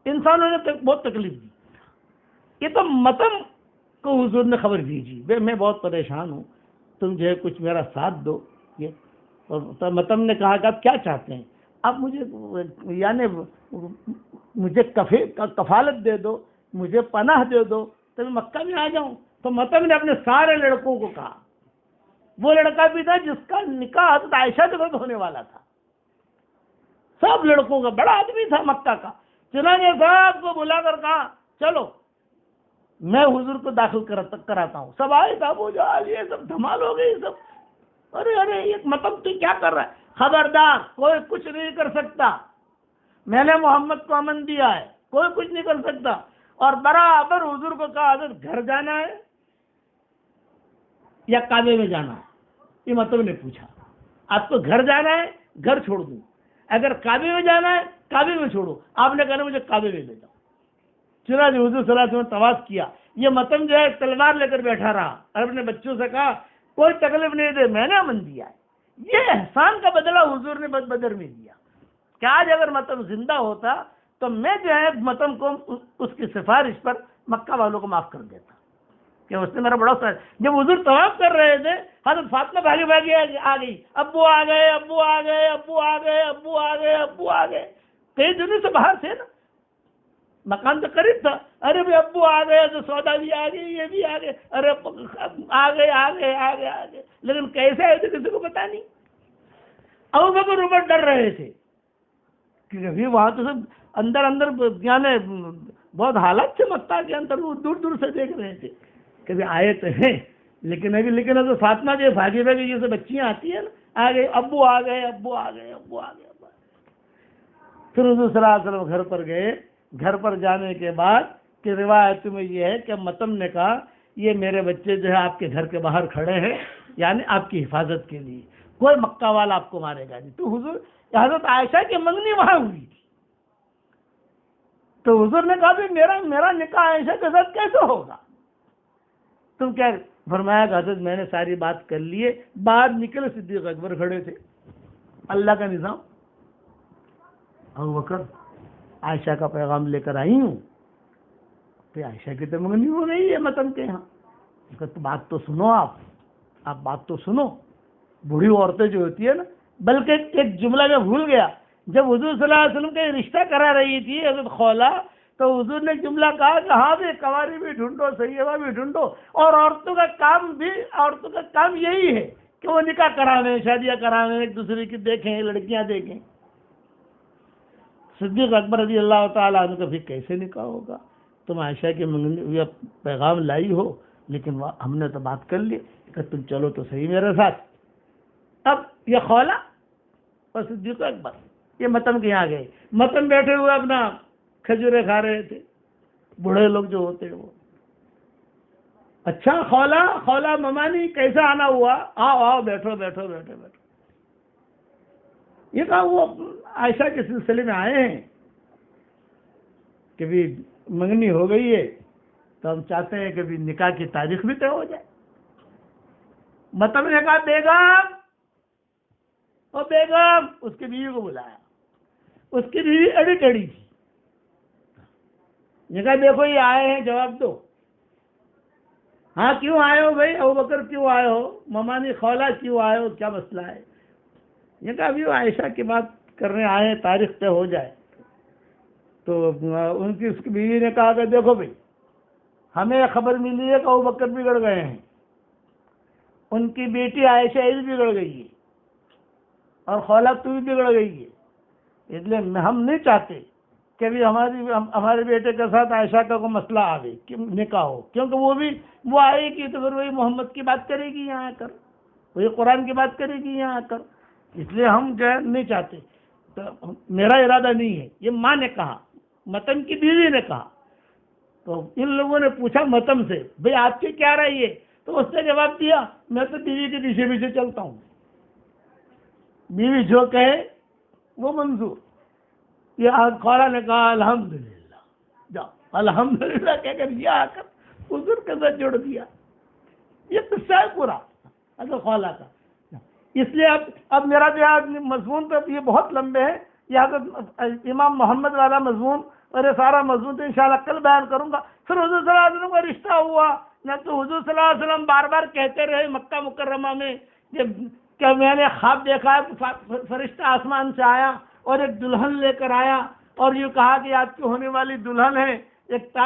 انسانوں نے بہت تکلیف دی. یہ تو متم کو حضور نے خبر بھیجی، میں بہت پریشان ہوں، تم جو ہے کچھ میرا ساتھ دو. اور متم نے کہا کہ آپ کیا چاہتے ہیں؟ آپ مجھے کفالت دے دو، مجھے پناہ دے دو تو میں مکہ میں آ جاؤں. تو متم نے اپنے سارے لڑکوں کو کہا. وہ لڑکا بھی تھا جس کا نکاح حضرت عائشہ کے ساتھ ہونے والا تھا. سب لڑکوں کا بڑا آدمی تھا مکہ کا. چنانچہ سب کو بلا کر کہا چلو میں حضور کو داخل کراتا ہوں. سب آئے تھا، وہ یہ سب دھمال ہو گئی سب. ارے یہ مطلب تو کیا کر رہا ہے؟ خبردار، کوئی کچھ نہیں کر سکتا. میں نے محمد کو امن دیا ہے، کوئی کچھ نہیں کر سکتا. اور برابر حضور کو کہا حضرت گھر جانا ہے یا کعبے میں جانا ہے؟ یہ مطلب نے پوچھا. آپ کو گھر جانا ہے، گھر چھوڑ دوں. اگر کعبے میں جانا ہے کعبے میں چھوڑو، آپ نے کہا مجھے کعبے میں لے جاؤ۔ چنانچہ حضور صلی اللہ علیہ وسلم نے طواف کیا۔ یہ متن جو ہے تلوار لے کر بیٹھا رہا اور اپنے بچوں سے کہا کوئی تکلیف نہیں دے، میں نے امن دیا ہے۔ یہ احسان کا بدلہ حضور نے بدر میں دیا کہ آج اگر متن زندہ ہوتا تو میں جو ہے متن کو اس کی سفارش پر مکہ والوں کو معاف کر دیتا کہ اس نے میرا بڑا ساتھ۔ جب حضور طواف کر رہے تھے حضرت فاطمہ بھاگی بھاگی آ گئی، ابو آ گئے، ابو آ گئے، ابو آ گئے، ابو آ گئے، ابو آ گئے۔ کئی دنوں سے باہر تھے نا، مکان تو قریب تھا۔ ارے بھائی ابو آ گئے تو سودا بھی آ گئی، یہ بھی آ گئے، ارے آ گئے آ گئے آ گئے آ گئے، لیکن کیسے آئے تھے کسی کو پتا نہیں۔ ابو بکر عمر ڈر رہے تھے کہ وہاں تو سب اندر اندر یعنی بہت حالت سے مکہ کے اندر وہ دور دور سے دیکھ رہے تھے کہ آئے تو ہیں لیکن ابھی فاطمہ جو بھاگی بھاگی جیسے بچیاں آتی ہیں نا، آ گئے، ابو آ گئے، ابو آ گئے، ابو آ گئے، ابو آ گئے۔ پھر حضور صلی اللہ علیہ وسلم گھر پر گئے۔ گھر پر جانے کے بعد کہ روایت میں یہ ہے کہ متم نے کہا یہ میرے بچے جو ہے آپ کے گھر کے باہر کھڑے ہیں، یعنی آپ کی حفاظت کے لیے، کوئی مکہ والا آپ کو مارے گا نہیں۔ تو حضور حضرت عائشہ کی منگنی وہاں ہوئی تھی، تو حضور نے کہا بھی میرا نکاح عائشہ کے ساتھ کیسے ہوگا؟ تم کیا فرمایا کہ حضرت میں نے ساری بات کر لیے۔ بعد نکلے صدیق اکبر کھڑے تھے، اللہ کا نظام۔ ابو بکر عائشہ کا پیغام لے کر آئی ہوں، تو عائشہ کی تو منگنی ہو گئی ہے متن کے یہاں۔ تو بات تو سنو، آپ بات تو سنو۔ بوڑھی عورتیں جو ہوتی ہے نا، بلکہ ایک جملہ میں بھول گیا، جب حضور صلی اللہ علیہ وسلم کا رشتہ کرا رہی تھی حضرت خولا، تو حضور نے جملہ کہا کہ ہاں بھی کنواری بھی ڈھونڈو، سیبہ بھی ڈھونڈو، اور عورتوں کا کام یہی ہے کہ وہ نکاح کراویں، شادیاں کراویں، ایک دوسرے کی دیکھیں، لڑکیاں دیکھیں۔ صدیق اکبر رضی اللہ تعالیٰ عنہ کا پھر کیسے نکاح ہوگا؟ تم عائشہ کی منگنی پیغام لائی ہو، لیکن ہم نے تو بات کر لی کہ تم چلو تو صحیح میرے ساتھ۔ اب یہ خولا اور صدیق اکبر یہ متن کے یہاں گئے۔ متن بیٹھے ہوئے اپنا کھجورے کھا رہے تھے، بوڑھے لوگ جو ہوتے ہیں وہ۔ اچھا خولا ممانی کیسا آنا ہوا؟ آؤ بیٹھو بیٹھو بیٹھو بیٹھو۔ یہ کہا وہ عائشہ کے سلسلے میں آئے ہیں کہ بھی منگنی ہو گئی ہے تو ہم چاہتے ہیں کہ بھی نکاح کی تاریخ بھی طے ہو جائے۔ متن نے کہا بیگم، اس کی بیوی کو بلایا۔ اس کی بیوی اڑی ٹڑی تھی۔ یہ کہا دیکھو یہ آئے ہیں، جواب دو۔ ہاں کیوں آئے ہو بھائی؟ ابو بکر کیوں آئے ہو؟ ممانی خولا کیوں آئے ہو؟ کیا مسئلہ ہے؟ یہ کہا ابھی عائشہ کی بات کرنے آئے ہیں، تاریخ طے ہو جائے۔ تو اس کی بیوی نے کہا کہ دیکھو بھائی ہمیں خبر ملی ہے کہ ابو بکر بگڑ گئے ہیں، ان کی بیٹی عائشہ بھی بگڑ گئی ہے، اور خولا تو بھی بگڑ گئی ہے، اس لیے ہم نہیں چاہتے کہ بھی ہمارے بیٹے کے ساتھ عائشہ کا کوئی مسئلہ آئے کہ نکاح ہو، کیونکہ وہ آئے گی تو پھر وہی محمد کی بات کرے گی یہاں آ کر، وہی قرآن کی بات کرے گی یہاں آ کر، اس لیے ہم جو ہے نہیں چاہتے۔ تو میرا ارادہ نہیں ہے، یہ ماں نے کہا، متن کی بیوی نے کہا۔ تو ان لوگوں نے پوچھا متن سے بھئی آپ کی کیا رائے ہے؟ تو اس نے جواب دیا میں تو بیوی کے پیچھے پیچھے چلتا ہوں، بیوی جو کہے وہ منظور۔ یہ خولا نے کہا الحمدللہ، جاؤ الحمدللہ کہہ کر یہ آ کر حضور کے ساتھ جوڑ دیا۔ یہ قصہ ہے پورا حضرت خولا کا۔ اس لیے اب میرا جو مضمون تو یہ بہت لمبے ہیں، یہ حضرت امام محمد والا مضمون اور یہ سارا مضمون تو انشاءاللہ کل بیان کروں گا۔ پھر حضور صلی اللہ علیہ وسلم کا رشتہ ہوا نہ، تو حضور صلی اللہ علیہ وسلم بار بار کہتے رہے مکہ مکرمہ میں کہ میں نے خواب دیکھا ہے، فرشتہ آسمان سے آیا اور ایک دلہن لے کر آیا اور یہ کہا کہ آپ کی ہونے والی دلہن ہے، ایک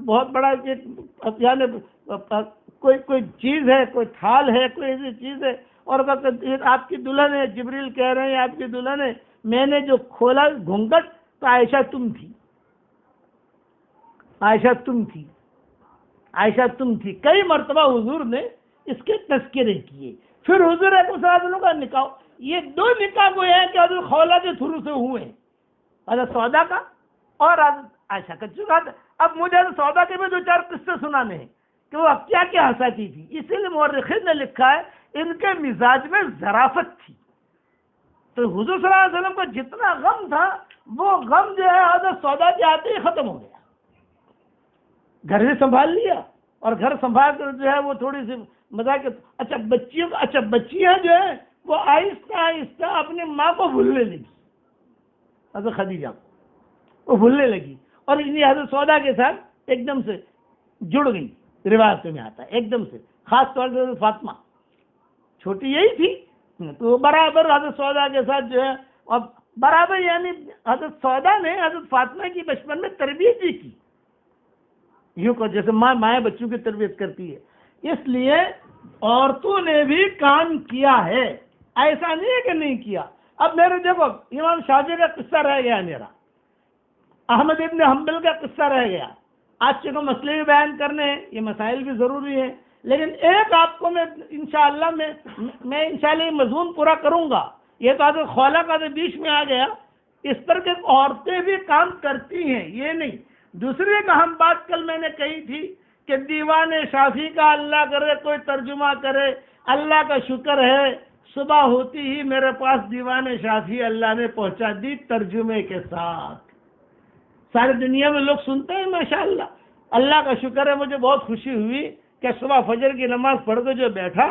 بہت بڑا یعنی کوئی چیز ہے، کوئی تھال ہے، کوئی ایسی چیز ہے، اور آپ کی دلہن ہے، جبریل کہہ رہے ہیں آپ کی دلہن ہے۔ میں نے جو کھولا گھونگھٹ تو عائشہ تم تھی، عائشہ تم تھی۔ کئی مرتبہ حضور نے اس کے تذکرے کیے۔ پھر حضور صلی اللہ علیہ وسلم کا نکاح، یہ دو نکاح کو ہے کہ حضرت خولا کے تھرو سے ہوئے، حضرت سودا کا اور حضرت عائشہ کا۔ اب مجھے حضرت سودا کے بھی دو چار قصے سنانے ہیں کہ وہ اب کیا ہنساتی تھی۔ اسی لیے مورخین نے لکھا ہے ان کے مزاج میں ظرافت تھی، تو حضور صلی اللہ علیہ وسلم کا جتنا غم تھا وہ غم جو ہے حضرت سودا کے آتے ہی ختم ہو گیا. گھر بھی سنبھال لیا اور گھر سنبھال کر جو ہے وہ تھوڑی سی مذاق. اچھا بچیاں جو ہے وہ آہستہ آہستہ اپنی ماں کو بھولنے لگی. حضرت خدیجہ وہ بھولنے لگی اور انہیں حضرت سودا کے ساتھ ایک دم سے جڑ گئی. روایت میں آتا ہے ایک دم سے، خاص طور سے حضرت فاطمہ چھوٹی یہی تھی تو برابر حضرت سودا کے ساتھ جو ہے، اب برابر یعنی حضرت سودا نے حضرت فاطمہ کی بچپن میں تربیت بھی کی، یوں کو جیسے ماں بچوں کی تربیت کرتی ہے. اس لیے عورتوں نے بھی کام کیا ہے، ایسا نہیں ہے کہ نہیں کیا. اب میرے دیکھو امام شافعی کا قصہ رہ گیا، میرا احمد ابن حنبل کا قصہ رہ گیا. آج کے کو مسئلے بھی بیان کرنے ہیں، یہ مسائل بھی ضروری ہیں، لیکن ایک آپ کو میں انشاءاللہ میں انشاءاللہ یہ مضمون پورا کروں گا. یہ تو حضرت خولا کا بیچ میں آ گیا، اس پر کہ عورتیں بھی کام کرتی ہیں یہ نہیں. دوسری ایک اہم بات کل میں نے کہی تھی کہ دیوان شافعی کا اللہ کرے کوئی ترجمہ کرے. اللہ کا شکر ہے صبح ہوتی ہی میرے پاس دیوان شافعی اللہ نے پہنچا دی ترجمے کے ساتھ. ساری دنیا میں لوگ سنتے ہیں ماشاءاللہ. اللہ کا شکر ہے، مجھے بہت خوشی ہوئی کہ صبح فجر کی نماز پڑھ کے جو بیٹھا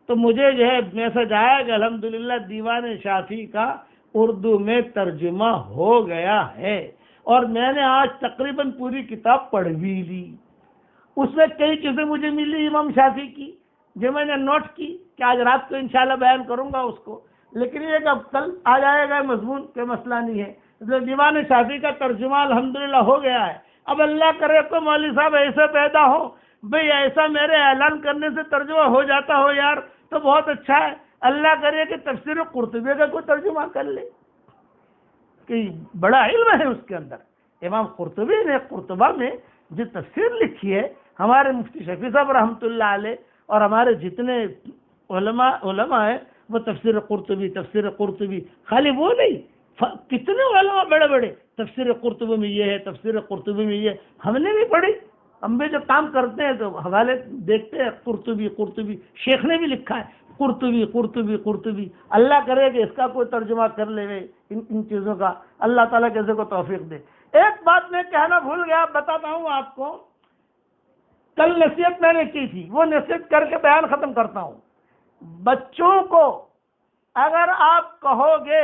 تو مجھے جو ہے میسج آیا کہ الحمدللہ دیوان شافعی کا اردو میں ترجمہ ہو گیا ہے. اور میں نے آج تقریباً پوری کتاب پڑھ بھی لی. اس میں کئی چیزیں مجھے ملی امام شافعی کی جو میں نے نوٹ کی کہ آج رات کو انشاءاللہ بیان کروں گا اس کو. لیکن یہ کہ اب کل آ جائے گا مضمون کے مسئلہ نہیں ہے. دیوان شافعی کا ترجمہ الحمدللہ ہو گیا ہے. اب اللہ کرے تو مولوی صاحب ایسے پیدا ہو بھئی ایسا میرے اعلان کرنے سے ترجمہ ہو جاتا ہو یار تو بہت اچھا ہے. اللہ کرے کہ تفسیر قرطبی کا کوئی ترجمہ کر لے، کہ بڑا علم ہے اس کے اندر. امام قرطبی نے قرطبہ میں جو تفسیر لکھی ہے، ہمارے مفتی شفیع صاحب رحمۃ اللہ علیہ اور ہمارے جتنے علماء ہیں وہ تفسیر قرطبی خالی وہ نہیں، کتنے علماء بڑے بڑے تفسیر قرطبی میں یہ ہے، تفسیر قرطبی میں یہ. ہم نے بھی پڑھی، ہم بھی جو کام کرتے ہیں تو حوالے دیکھتے ہیں. قرطبی شیخ نے بھی لکھا ہے قرطبی. اللہ کرے کہ اس کا کوئی ترجمہ کر لے ان چیزوں کا. اللہ تعالیٰ کیسے کو توفیق دے. ایک بات میں کہنا بھول گیا، بتاتا ہوں آپ کو. کل نصیحت میں نے کی تھی، وہ نصیحت کر کے بیان ختم کرتا ہوں. بچوں کو اگر آپ کہو گے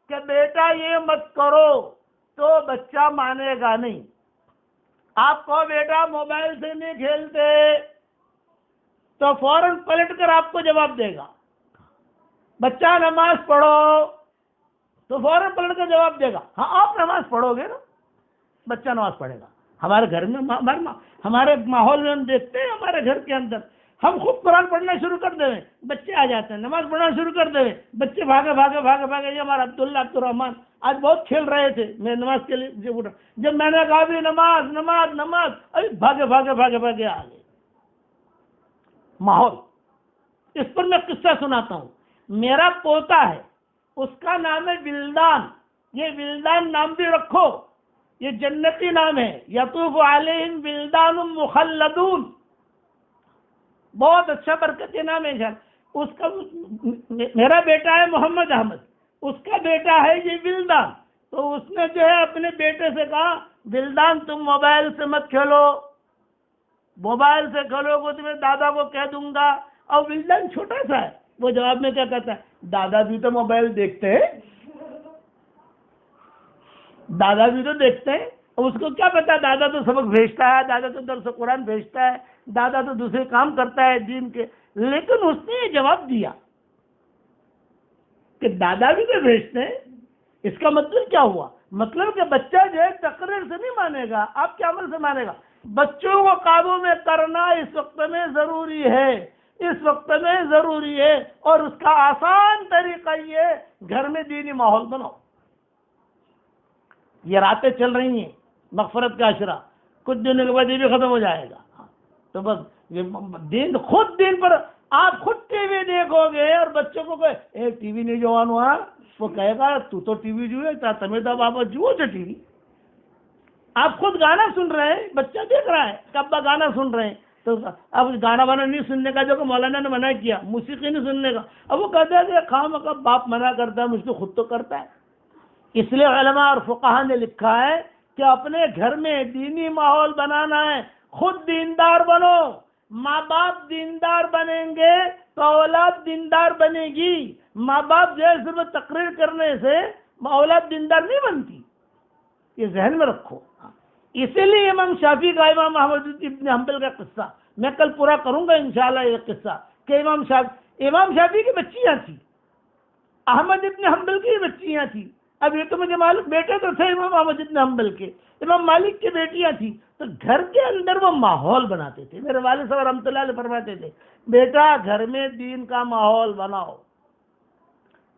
کہ بیٹا یہ مت کرو تو بچہ مانے گا نہیں. آپ کہو بیٹا موبائل سے نہیں کھیلتے تو فوراً پلٹ کر آپ کو جواب دے گا. بچہ نماز پڑھو تو فوراً پلٹ کر جواب دے گا ہاں آپ نماز پڑھو گے نا، بچہ نماز پڑھے گا. ہمارے گھر میں ہمارے ماحول میں ہم دیکھتے ہیں، ہمارے گھر کے اندر ہم خود قرآن پڑھنا شروع کر دیں بچے آ جاتے ہیں، نماز پڑھنا شروع کر دیں بچے بھاگے. یہ ہمارا عبدالرحمان آج بہت کھیل رہے تھے، میں نماز کے لیے جب میں نے کہا بھی نماز ابھی بھاگے آ گئے. ماحول اس پر میں قصہ سناتا ہوں. میرا پوتا ہے، اس کا نام ہے ولدان. یہ ولدان نام بھی رکھو، یہ جنتی نام ہے. یطوف علیہم ولدان مخلدون، بہت اچھا برکتی نام ہے. اس کا میرا بیٹا ہے محمد احمد، اس کا بیٹا ہے یہ ولدان. تو اس نے جو ہے اپنے بیٹے سے کہا ولدان تم موبائل سے مت کھیلو، موبائل سے کھیلو گے تو میں دادا کو کہہ دوں گا. اور ولدان چھوٹا سا ہے، وہ جواب میں کیا کہتا ہے دادا بھی تو موبائل دیکھتے ہیں، دادا بھی تو دیکھتے ہیں. اس کو کیا پتا، دادا تو سبق بھیجتا ہے، دادا تو درس قرآن بھیجتا ہے، دادا تو دوسرے کام کرتا ہے دین کے. لیکن اس نے یہ جواب دیا کہ دادا بھی تو بھیجتے ہیں. اس کا مطلب کیا ہوا؟ مطلب کہ بچہ جو ہے تقریر سے نہیں مانے گا، آپ کے عمل سے مانے گا. بچوں کو قابو میں کرنا اس وقت میں ضروری ہے، اور اس کا آسان طریقہ یہ گھر میں دینی ماحول بناؤ. یہ راتیں چل رہی ہیں مغفرت کا عشرہ، کچھ دنوں کے بعد یہ بھی ختم ہو جائے گا. تو بس یہ دین پر آپ خود ٹی وی دیکھو گے اور بچوں کو ایک ٹی وی نہیں جو ہوا وہ کہے گا تو ٹی وی جو ہے تمہیں تو بابا جو ٹی وی. آپ خود گانا سن رہے ہیں، بچہ دیکھ رہا ہے کہ ابا گانا سن رہے ہیں، تو اب گانا وانا نہیں سننے کا، جو کہ مولانا نے منع کیا، موسیقی نہیں سننے کا، اب وہ کہتا ہے کہ خام کا باپ منع کرتا ہے، مجھ تو خود تو کرتا ہے۔ اس لیے علماء اور فقہا نے لکھا ہے کہ اپنے گھر میں دینی ماحول بنانا ہے، خود دیندار بنو، ماں باپ دیندار بنیں گے تو اولاد دیندار بنے گی۔ ماں باپ جو ہے صرف تقریر کرنے سے اولاد دیندار نہیں بنتی، یہ ذہن میں رکھو۔ اسی لیے امام شافعی کا امام احمد ابن حنبل کا قصہ میں کل پورا کروں گا انشاءاللہ، یہ قصہ کہ امام شافعی کی بچیاں تھیں، احمد ابن حنبل کی بچیاں تھیں۔ اب یہ تو مجھے معلوم، بیٹے تو تھے امام احمد ابن حنبل کے، امام مالک کی بیٹیاں تھیں، تو گھر کے اندر وہ ماحول بناتے تھے۔ میرے والد صاحب رحمۃ اللہ علیہ فرماتے تھے، بیٹا گھر میں دین کا ماحول بناؤ،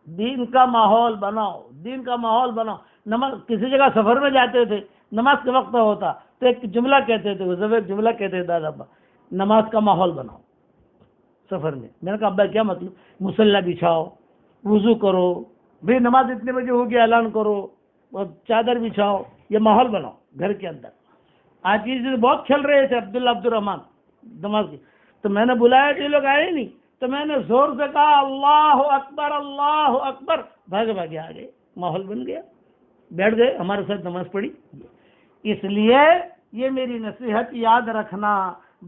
دین کا ماحول بناؤ، دین کا ماحول بناؤ۔ نماز کسی جگہ سفر میں جاتے تھے، نماز کے وقت ہوتا تو ایک جملہ کہتے تھے، وہ ایک جملہ کہتے تھے دادا ابا، نماز کا ماحول بناؤ سفر میں۔ میں نے کہا ابا کیا مطلب؟ مصلی بچھاؤ، وضو کرو، بھئی نماز اتنے بجے ہوگی اعلان کرو، اور چادر بچھاؤ، یہ ماحول بناؤ گھر کے اندر۔ آج یہ چیز بہت کھیل رہے تھے عبداللہ عبد الرحمان نماز کی، تو میں نے بلایا تو یہ لوگ آئے نہیں، تو میں نے زور سے کہا اللہ اکبر اللہ اکبر، بھاگے بھاگے آ گئے، ماحول بن گیا، بیٹھ گئے، ہمارے ساتھ نماز پڑھی۔ اس لیے یہ میری نصیحت یاد رکھنا۔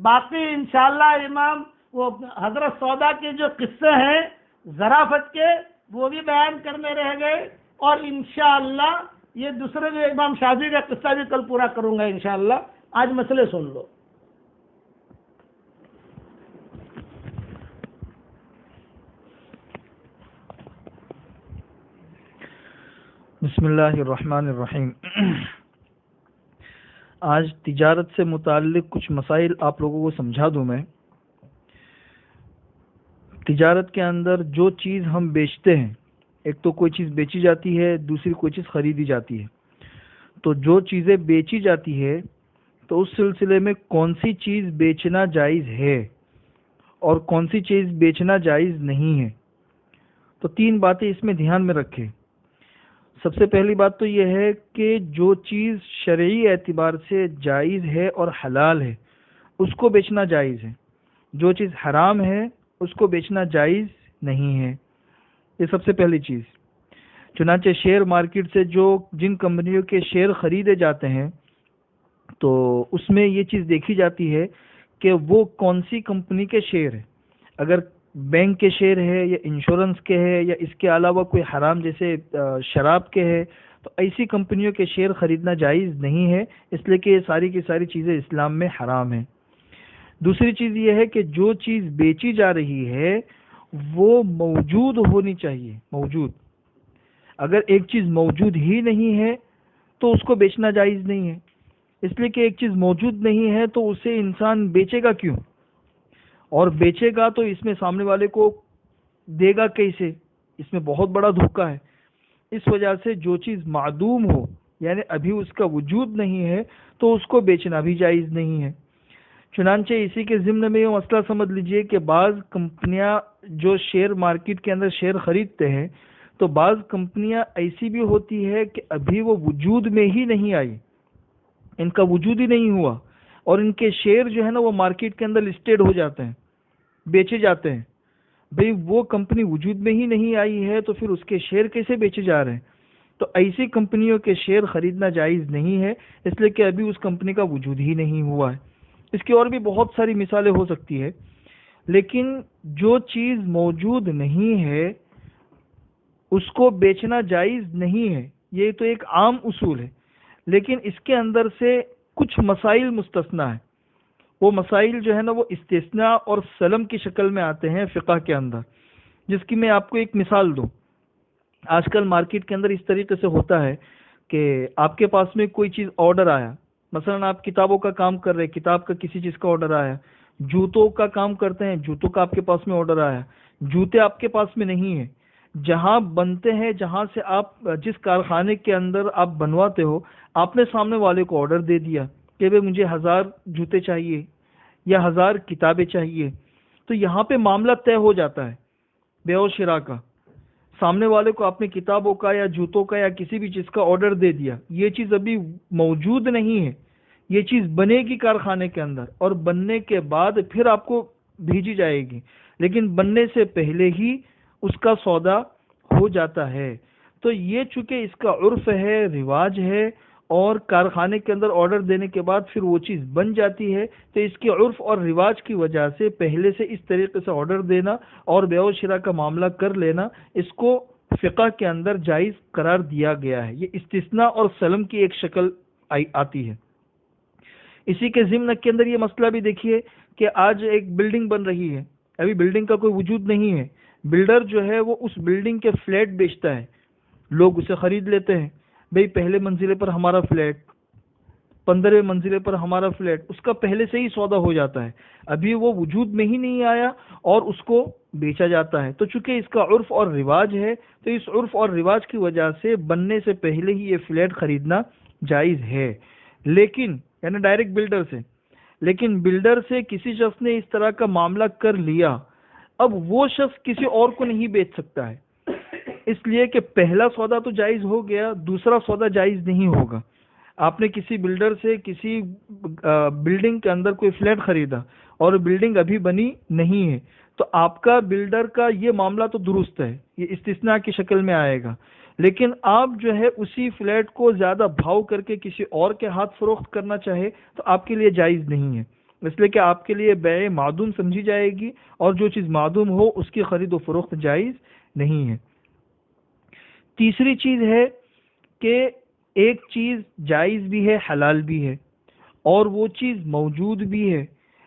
باقی انشاءاللہ امام وہ حضرت سودا کے جو قصے ہیں ظرافت کے، وہ بھی بیان کرنے رہ گئے، اور انشاءاللہ یہ دوسرے جو امام شافعی کا قصہ بھی کل پورا کروں گا انشاءاللہ۔ آج مسئلے سن لو۔ بسم اللہ الرحمن الرحیم۔ آج تجارت سے متعلق کچھ مسائل آپ لوگوں کو سمجھا دوں میں۔ تجارت کے اندر جو چیز ہم بیچتے ہیں، ایک تو کوئی چیز بیچی جاتی ہے، دوسری کوئی چیز خریدی جاتی ہے۔ تو جو چیزیں بیچی جاتی ہے تو اس سلسلے میں کون سی چیز بیچنا جائز ہے اور کون سی چیز بیچنا جائز نہیں ہے، تو تین باتیں اس میں دھیان میں رکھیں۔ سب سے پہلی بات تو یہ ہے کہ جو چیز شرعی اعتبار سے جائز ہے اور حلال ہے اس کو بیچنا جائز ہے، جو چیز حرام ہے اس کو بیچنا جائز نہیں ہے۔ یہ سب سے پہلی چیز۔ چنانچہ شیئر مارکیٹ سے جن کمپنیوں کے شیئر خریدے جاتے ہیں تو اس میں یہ چیز دیکھی جاتی ہے کہ وہ کون سی کمپنی کے شیئر ہیں۔ اگر بینک کے شیئر ہے یا انشورنس کے ہے یا اس کے علاوہ کوئی حرام جیسے شراب کے ہے تو ایسی کمپنیوں کے شیئر خریدنا جائز نہیں ہے، اس لیے کہ یہ ساری کی ساری چیزیں اسلام میں حرام ہیں۔ دوسری چیز یہ ہے کہ جو چیز بیچی جا رہی ہے وہ موجود ہونی چاہیے، موجود۔ اگر ایک چیز موجود ہی نہیں ہے تو اس کو بیچنا جائز نہیں ہے، اس لیے کہ ایک چیز موجود نہیں ہے تو اسے انسان بیچے گا کیوں، اور بیچے گا تو اس میں سامنے والے کو دے گا کیسے، اس میں بہت بڑا دھوکہ ہے۔ اس وجہ سے جو چیز معدوم ہو یعنی ابھی اس کا وجود نہیں ہے تو اس کو بیچنا بھی جائز نہیں ہے۔ چنانچہ اسی کے ضمن میں یہ مسئلہ سمجھ لیجئے کہ بعض کمپنیاں جو شیئر مارکیٹ کے اندر شیئر خریدتے ہیں تو بعض کمپنیاں ایسی بھی ہوتی ہے کہ ابھی وہ وجود میں ہی نہیں آئی، ان کا وجود ہی نہیں ہوا، اور ان کے شیئر جو ہے نا وہ مارکیٹ کے اندر لسٹڈ ہو جاتے ہیں، بیچے جاتے ہیں۔ بھئی وہ کمپنی وجود میں ہی نہیں آئی ہے تو پھر اس کے شیئر کیسے بیچے جا رہے ہیں؟ تو ایسی کمپنیوں کے شیئر خریدنا جائز نہیں ہے، اس لیے کہ ابھی اس کمپنی کا وجود ہی نہیں ہوا ہے۔ اس کی اور بھی بہت ساری مثالیں ہو سکتی ہے، لیکن جو چیز موجود نہیں ہے اس کو بیچنا جائز نہیں ہے، یہ تو ایک عام اصول ہے، لیکن اس کے اندر سے کچھ مسائل مستثنا ہیں۔ وہ مسائل جو ہے نا وہ استثناء اور سلم کی شکل میں آتے ہیں فقہ کے اندر، جس کی میں آپ کو ایک مثال دوں۔ آج کل مارکیٹ کے اندر اس طریقے سے ہوتا ہے کہ آپ کے پاس میں کوئی چیز آرڈر آیا، مثلا آپ کتابوں کا کام کر رہے، کتاب کا کسی چیز کا آرڈر آیا، جوتوں کا کام کرتے ہیں، جوتوں کا آپ کے پاس میں آرڈر آیا، جوتے آپ کے پاس میں نہیں ہیں، جہاں بنتے ہیں، جہاں سے آپ جس کارخانے کے اندر آپ بنواتے ہو، آپ نے سامنے والے کو آرڈر دے دیا کہ بھئی مجھے 1000 جوتے چاہیے یا 1000 کتابیں چاہیے، تو یہاں پہ معاملہ طے ہو جاتا ہے بیع و شراء کا۔ سامنے والے کو آپ نے کتابوں کا یا جوتوں کا یا کسی بھی چیز کا آرڈر دے دیا، یہ چیز ابھی موجود نہیں ہے، یہ چیز بنے گی کارخانے کے اندر اور بننے کے بعد پھر آپ کو بھیجی جائے گی، لیکن بننے سے پہلے ہی اس کا سودا ہو جاتا ہے۔ تو یہ چونکہ اس کا عرف ہے، رواج ہے، اور کارخانے کے اندر آرڈر دینے کے بعد پھر وہ چیز بن جاتی ہے، تو اس کے عرف اور رواج کی وجہ سے پہلے سے اس طریقے سے آرڈر دینا اور بیع و شراء کا معاملہ کر لینا، اس کو فقہ کے اندر جائز قرار دیا گیا ہے۔ یہ استثناء اور سلم کی ایک شکل آتی ہے۔ اسی کے ضمن کے اندر یہ مسئلہ بھی دیکھیے کہ آج ایک بلڈنگ بن رہی ہے، ابھی بلڈنگ کا کوئی وجود نہیں ہے، بلڈر جو ہے وہ اس بلڈنگ کے فلیٹ بیچتا ہے، لوگ اسے خرید لیتے ہیں، بھئی پہلے منزلے پر ہمارا فلیٹ، 15ویں منزلے پر ہمارا فلیٹ، اس کا پہلے سے ہی سودا ہو جاتا ہے، ابھی وہ وجود میں ہی نہیں آیا اور اس کو بیچا جاتا ہے۔ تو چونکہ اس کا عرف اور رواج ہے، تو اس عرف اور رواج کی وجہ سے بننے سے پہلے ہی یہ فلیٹ خریدنا جائز ہے، لیکن یعنی ڈائریکٹ بلڈر سے، لیکن بلڈر سے کسی شخص نے اس طرح کا معاملہ کر لیا، اب وہ شخص کسی اور کو نہیں بیچ سکتا ہے، اس لیے کہ پہلا سودا تو جائز ہو گیا، دوسرا سودا جائز نہیں ہوگا۔ آپ نے کسی بلڈر سے کسی بلڈنگ کے اندر کوئی فلیٹ خریدا اور بلڈنگ ابھی بنی نہیں ہے، تو آپ کا بلڈر کا یہ معاملہ تو درست ہے، یہ استثناء کی شکل میں آئے گا، لیکن آپ جو ہے اسی فلیٹ کو زیادہ بھاؤ کر کے کسی اور کے ہاتھ فروخت کرنا چاہے تو آپ کے لیے جائز نہیں ہے، اس لیے کہ آپ کے لیے بیع معدوم سمجھی جائے گی، اور جو چیز معدوم ہو اس کی خرید و فروخت جائز نہیں ہے۔ تیسری چیز ہے کہ ایک چیز جائز بھی ہے، حلال بھی ہے، اور وہ چیز موجود بھی ہے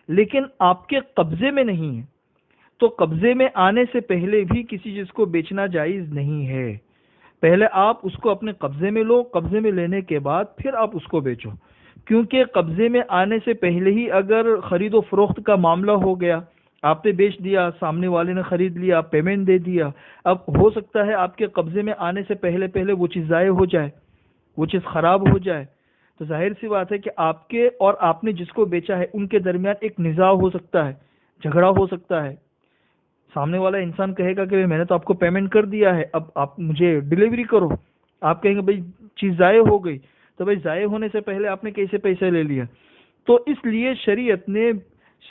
لیکن آپ کے قبضے میں نہیں ہے، تو قبضے میں آنے سے پہلے بھی کسی چیز کو بیچنا جائز نہیں ہے۔ پہلے آپ اس کو اپنے قبضے میں لو، قبضے میں لینے کے بعد پھر آپ اس کو بیچو، کیونکہ قبضے میں آنے سے پہلے ہی اگر خرید و فروخت کا معاملہ ہو گیا، آپ نے بیچ دیا، سامنے والے نے خرید لیا، پیمنٹ دے دیا، اب ہو سکتا ہے آپ کے قبضے میں آنے سے پہلے پہلے وہ چیز ضائع ہو جائے، وہ چیز خراب ہو جائے، تو ظاہر سی بات ہے کہ آپ کے اور آپ نے جس کو بیچا ہے ان کے درمیان ایک نزاع ہو سکتا ہے، جھگڑا ہو سکتا ہے۔ سامنے والا انسان کہے گا کہ میں نے تو آپ کو پیمنٹ کر دیا ہے، اب آپ مجھے ڈیلیوری کرو، آپ کہیں گے بھائی چیز ضائع ہو گئی، تو بھائی ضائع ہونے سے پہلے آپ نے کیسے پیسے لے لیا؟ تو اس لیے شریعت نے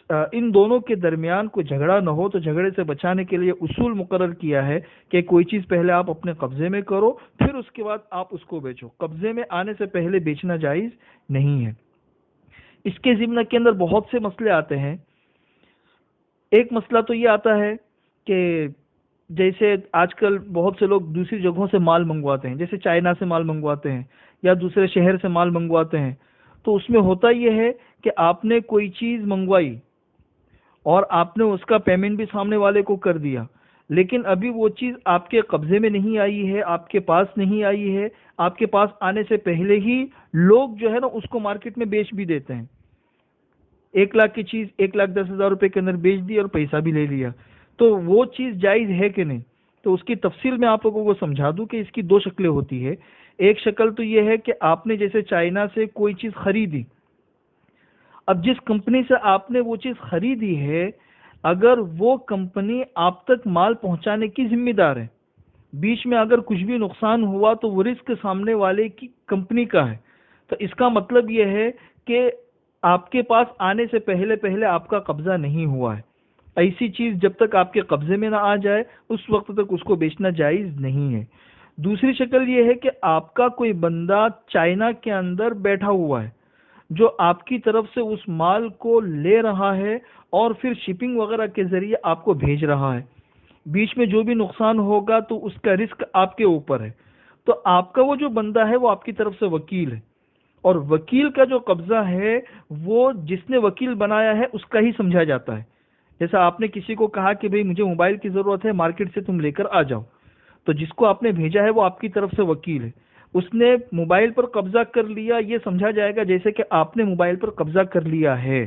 ان دونوں کے درمیان کوئی جھگڑا نہ ہو تو جھگڑے سے بچانے کے لیے اصول مقرر کیا ہے کہ کوئی چیز پہلے آپ اپنے قبضے میں کرو، پھر اس کے بعد آپ اس کو بیچو، قبضے میں آنے سے پہلے بیچنا جائز نہیں ہے۔ اس کے ضمن کے اندر بہت سے مسئلے آتے ہیں۔ ایک مسئلہ تو یہ آتا ہے کہ جیسے آج کل بہت سے لوگ دوسری جگہوں سے مال منگواتے ہیں، جیسے چائنا سے مال منگواتے ہیں یا دوسرے شہر سے مال منگواتے ہیں، تو اس میں ہوتا یہ ہے کہ آپ نے کوئی چیز منگوائی اور آپ نے اس کا پیمنٹ بھی سامنے والے کو کر دیا، لیکن ابھی وہ چیز آپ کے قبضے میں نہیں آئی ہے، آپ کے پاس نہیں آئی ہے، آپ کے پاس آنے سے پہلے ہی لوگ جو ہے نا اس کو مارکیٹ میں بیچ بھی دیتے ہیں۔ 1,00,000 کی چیز 1,10,000 روپے کے اندر بیچ دی اور پیسہ بھی لے لیا، تو وہ چیز جائز ہے کہ نہیں؟ تو اس کی تفصیل میں آپ لوگوں کو سمجھا دوں کہ اس کی دو شکلیں ہوتی ہے۔ ایک شکل تو یہ ہے کہ آپ نے جیسے چائنا سے کوئی چیز خریدی، اب جس کمپنی سے آپ نے وہ چیز خریدی ہے، اگر وہ کمپنی آپ تک مال پہنچانے کی ذمہ دار ہے، بیچ میں اگر کچھ بھی نقصان ہوا تو وہ رزق سامنے والے کی کمپنی کا ہے، تو اس کا مطلب یہ ہے کہ آپ کے پاس آنے سے پہلے پہلے آپ کا قبضہ نہیں ہوا ہے۔ ایسی چیز جب تک آپ کے قبضے میں نہ آ جائے اس وقت تک اس کو بیچنا جائز نہیں ہے۔ دوسری شکل یہ ہے کہ آپ کا کوئی بندہ چائنا کے اندر بیٹھا ہوا ہے جو آپ کی طرف سے اس مال کو لے رہا ہے اور پھر شپنگ وغیرہ کے ذریعے آپ کو بھیج رہا ہے، بیچ میں جو بھی نقصان ہوگا تو اس کا رزق آپ کے اوپر ہے، تو آپ کا وہ جو بندہ ہے وہ آپ کی طرف سے وکیل ہے، اور وکیل کا جو قبضہ ہے وہ جس نے وکیل بنایا ہے اس کا ہی سمجھا جاتا ہے۔ جیسا آپ نے کسی کو کہا کہ بھئی مجھے موبائل کی ضرورت ہے، مارکیٹ سے تم لے کر آ جاؤ، تو جس کو آپ نے بھیجا ہے وہ آپ کی طرف سے وکیل ہے، اس نے موبائل پر قبضہ کر لیا، یہ سمجھا جائے گا جیسے کہ آپ نے موبائل پر قبضہ کر لیا ہے۔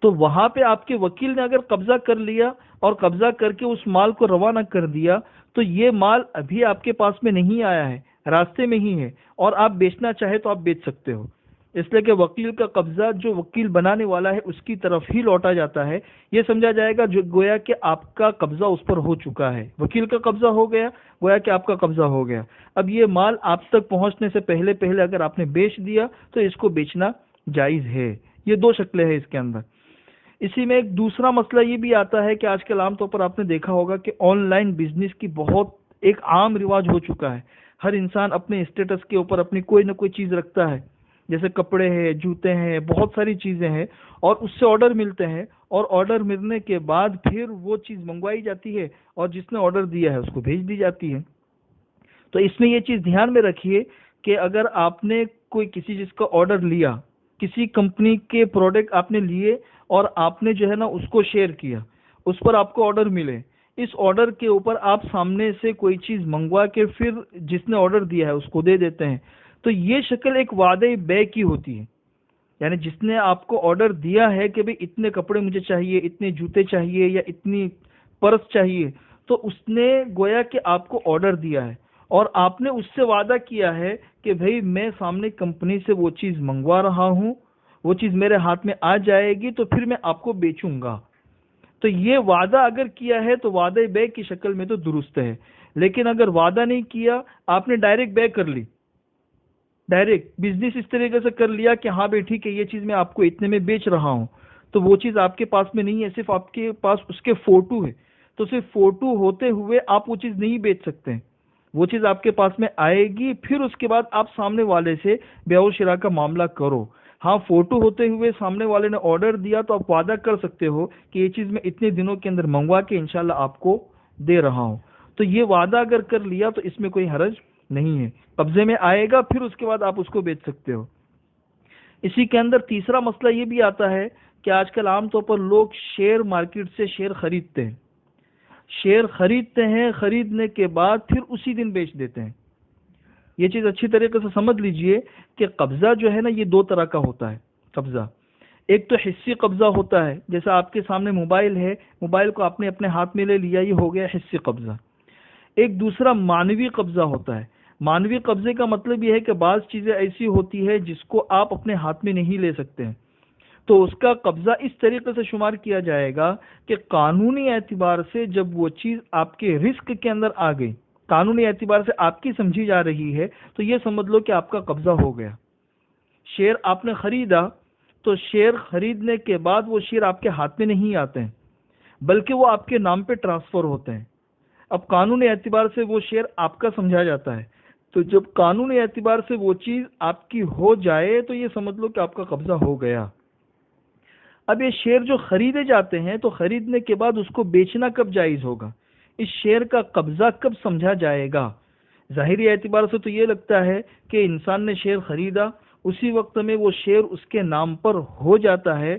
تو وہاں پہ آپ کے وکیل نے اگر قبضہ کر لیا اور قبضہ کر کے اس مال کو روانہ کر دیا تو یہ مال ابھی آپ کے پاس میں نہیں آیا ہے، راستے میں ہی ہے، اور آپ بیچنا چاہے تو آپ بیچ سکتے ہو۔ اس لیے کہ وکیل کا قبضہ جو وکیل بنانے والا ہے اس کی طرف ہی لوٹا جاتا ہے. یہ سمجھا جائے گا جو گویا کہ آپ کا قبضہ اس پر ہو چکا ہے. وکیل کا قبضہ ہو گیا، گویا کہ آپ کا قبضہ ہو گیا. اب یہ مال آپ تک پہنچنے سے پہلے اگر آپ نے بیچ دیا تو اس کو بیچنا جائز ہے. یہ دو شکلیں ہیں اس کے اندر. اسی میں ایک دوسرا مسئلہ یہ بھی آتا ہے کہ آج کل عام طور پر آپ نے دیکھا ہوگا کہ آن لائن بزنس کی بہت ایک عام رواج ہو چکا ہے. ہر انسان اپنے اسٹیٹس کے اوپر اپنی کوئی نہ کوئی چیز رکھتا ہے، جیسے کپڑے ہیں، جوتے ہیں، بہت ساری چیزیں ہیں، اور اس سے آرڈر ملتے ہیں، اور آرڈر ملنے کے بعد پھر وہ چیز منگوائی جاتی ہے اور جس نے آرڈر دیا ہے اس کو بھیج دی جاتی ہے. تو اس میں یہ چیز دھیان میں رکھیے کہ اگر آپ نے کوئی کسی چیز کا آرڈر لیا، کسی کمپنی کے پروڈکٹ آپ نے لیے اور آپ نے جو ہے نا اس کو شیئر کیا، اس پر آپ کو آرڈر ملے، اس آرڈر کے اوپر آپ سامنے سے کوئی چیز منگوا کے پھر جس نے آرڈر دیا ہے اس کو دے دیتے ہیں، تو یہ شکل ایک وعدہ بے کی ہوتی ہے. یعنی جس نے آپ کو آرڈر دیا ہے کہ بھئی اتنے کپڑے مجھے چاہیے، اتنے جوتے چاہیے یا اتنی پرس چاہیے، تو اس نے گویا کہ آپ کو آرڈر دیا ہے اور آپ نے اس سے وعدہ کیا ہے کہ بھئی میں سامنے کمپنی سے وہ چیز منگوا رہا ہوں، وہ چیز میرے ہاتھ میں آ جائے گی تو پھر میں آپ کو بیچوں گا. تو یہ وعدہ اگر کیا ہے تو وعدہ بے کی شکل میں تو درست ہے. لیکن اگر وعدہ نہیں کیا، آپ نے ڈائریکٹ بے کر لی، ڈائریکٹ بزنس اس طریقے سے کر لیا کہ ہاں بھائی ٹھیک ہے یہ چیز میں آپ کو اتنے میں بیچ رہا ہوں، تو وہ چیز آپ کے پاس میں نہیں ہے، صرف آپ کے پاس اس کے فوٹو ہے، تو صرف فوٹو ہوتے ہوئے آپ وہ چیز نہیں بیچ سکتے. وہ چیز آپ کے پاس میں آئے گی، پھر اس کے بعد آپ سامنے والے سے بیع و شراء کا معاملہ کرو. ہاں فوٹو ہوتے ہوئے سامنے والے نے آرڈر دیا تو آپ وعدہ کر سکتے ہو کہ یہ چیز میں اتنے دنوں کے اندر منگوا کے انشاءاللہ آپ کو دے رہا ہوں. تو یہ وعدہ اگر کر لیا تو اس میں کوئی حرج نہیں ہے، قبضے میں آئے گا، پھر اس کے بعد آپ اس کو بیچ سکتے ہو. اسی کے اندر تیسرا مسئلہ یہ بھی آتا ہے کہ آج کل عام طور پر لوگ شیئر مارکیٹ سے شیئر خریدتے ہیں، شیئر خریدتے ہیں، خریدنے کے بعد پھر اسی دن بیچ دیتے ہیں. یہ چیز اچھی طریقے سے سمجھ لیجئے کہ قبضہ جو ہے نا یہ دو طرح کا ہوتا ہے. قبضہ ایک تو حصی قبضہ ہوتا ہے، جیسا آپ کے سامنے موبائل ہے، موبائل کو آپ نے اپنے ہاتھ میں لے لیا، یہ ہو گیا حصی قبضہ. ایک دوسرا معنوی قبضہ ہوتا ہے. معنوی قبضے کا مطلب یہ ہے کہ بعض چیزیں ایسی ہوتی ہے جس کو آپ اپنے ہاتھ میں نہیں لے سکتے ہیں، تو اس کا قبضہ اس طریقے سے شمار کیا جائے گا کہ قانونی اعتبار سے جب وہ چیز آپ کے رزق کے اندر آ گئی، قانونی اعتبار سے آپ کی سمجھی جا رہی ہے، تو یہ سمجھ لو کہ آپ کا قبضہ ہو گیا. شیئر آپ نے خریدا تو شیئر خریدنے کے بعد وہ شیئر آپ کے ہاتھ میں نہیں آتے ہیں بلکہ وہ آپ کے نام پہ ٹرانسفر ہوتے ہیں. اب قانونی اعتبار سے وہ شیئر آپ کا سمجھا جاتا ہے، تو جب قانونی اعتبار سے وہ چیز آپ کی ہو جائے تو یہ سمجھ لو کہ آپ کا قبضہ ہو گیا. اب یہ شیئر جو خریدے جاتے ہیں تو خریدنے کے بعد اس کو بیچنا کب جائز ہوگا، اس شیئر کا قبضہ کب سمجھا جائے گا؟ ظاہری اعتبار سے تو یہ لگتا ہے کہ انسان نے شیئر خریدا، اسی وقت میں وہ شیئر اس کے نام پر ہو جاتا ہے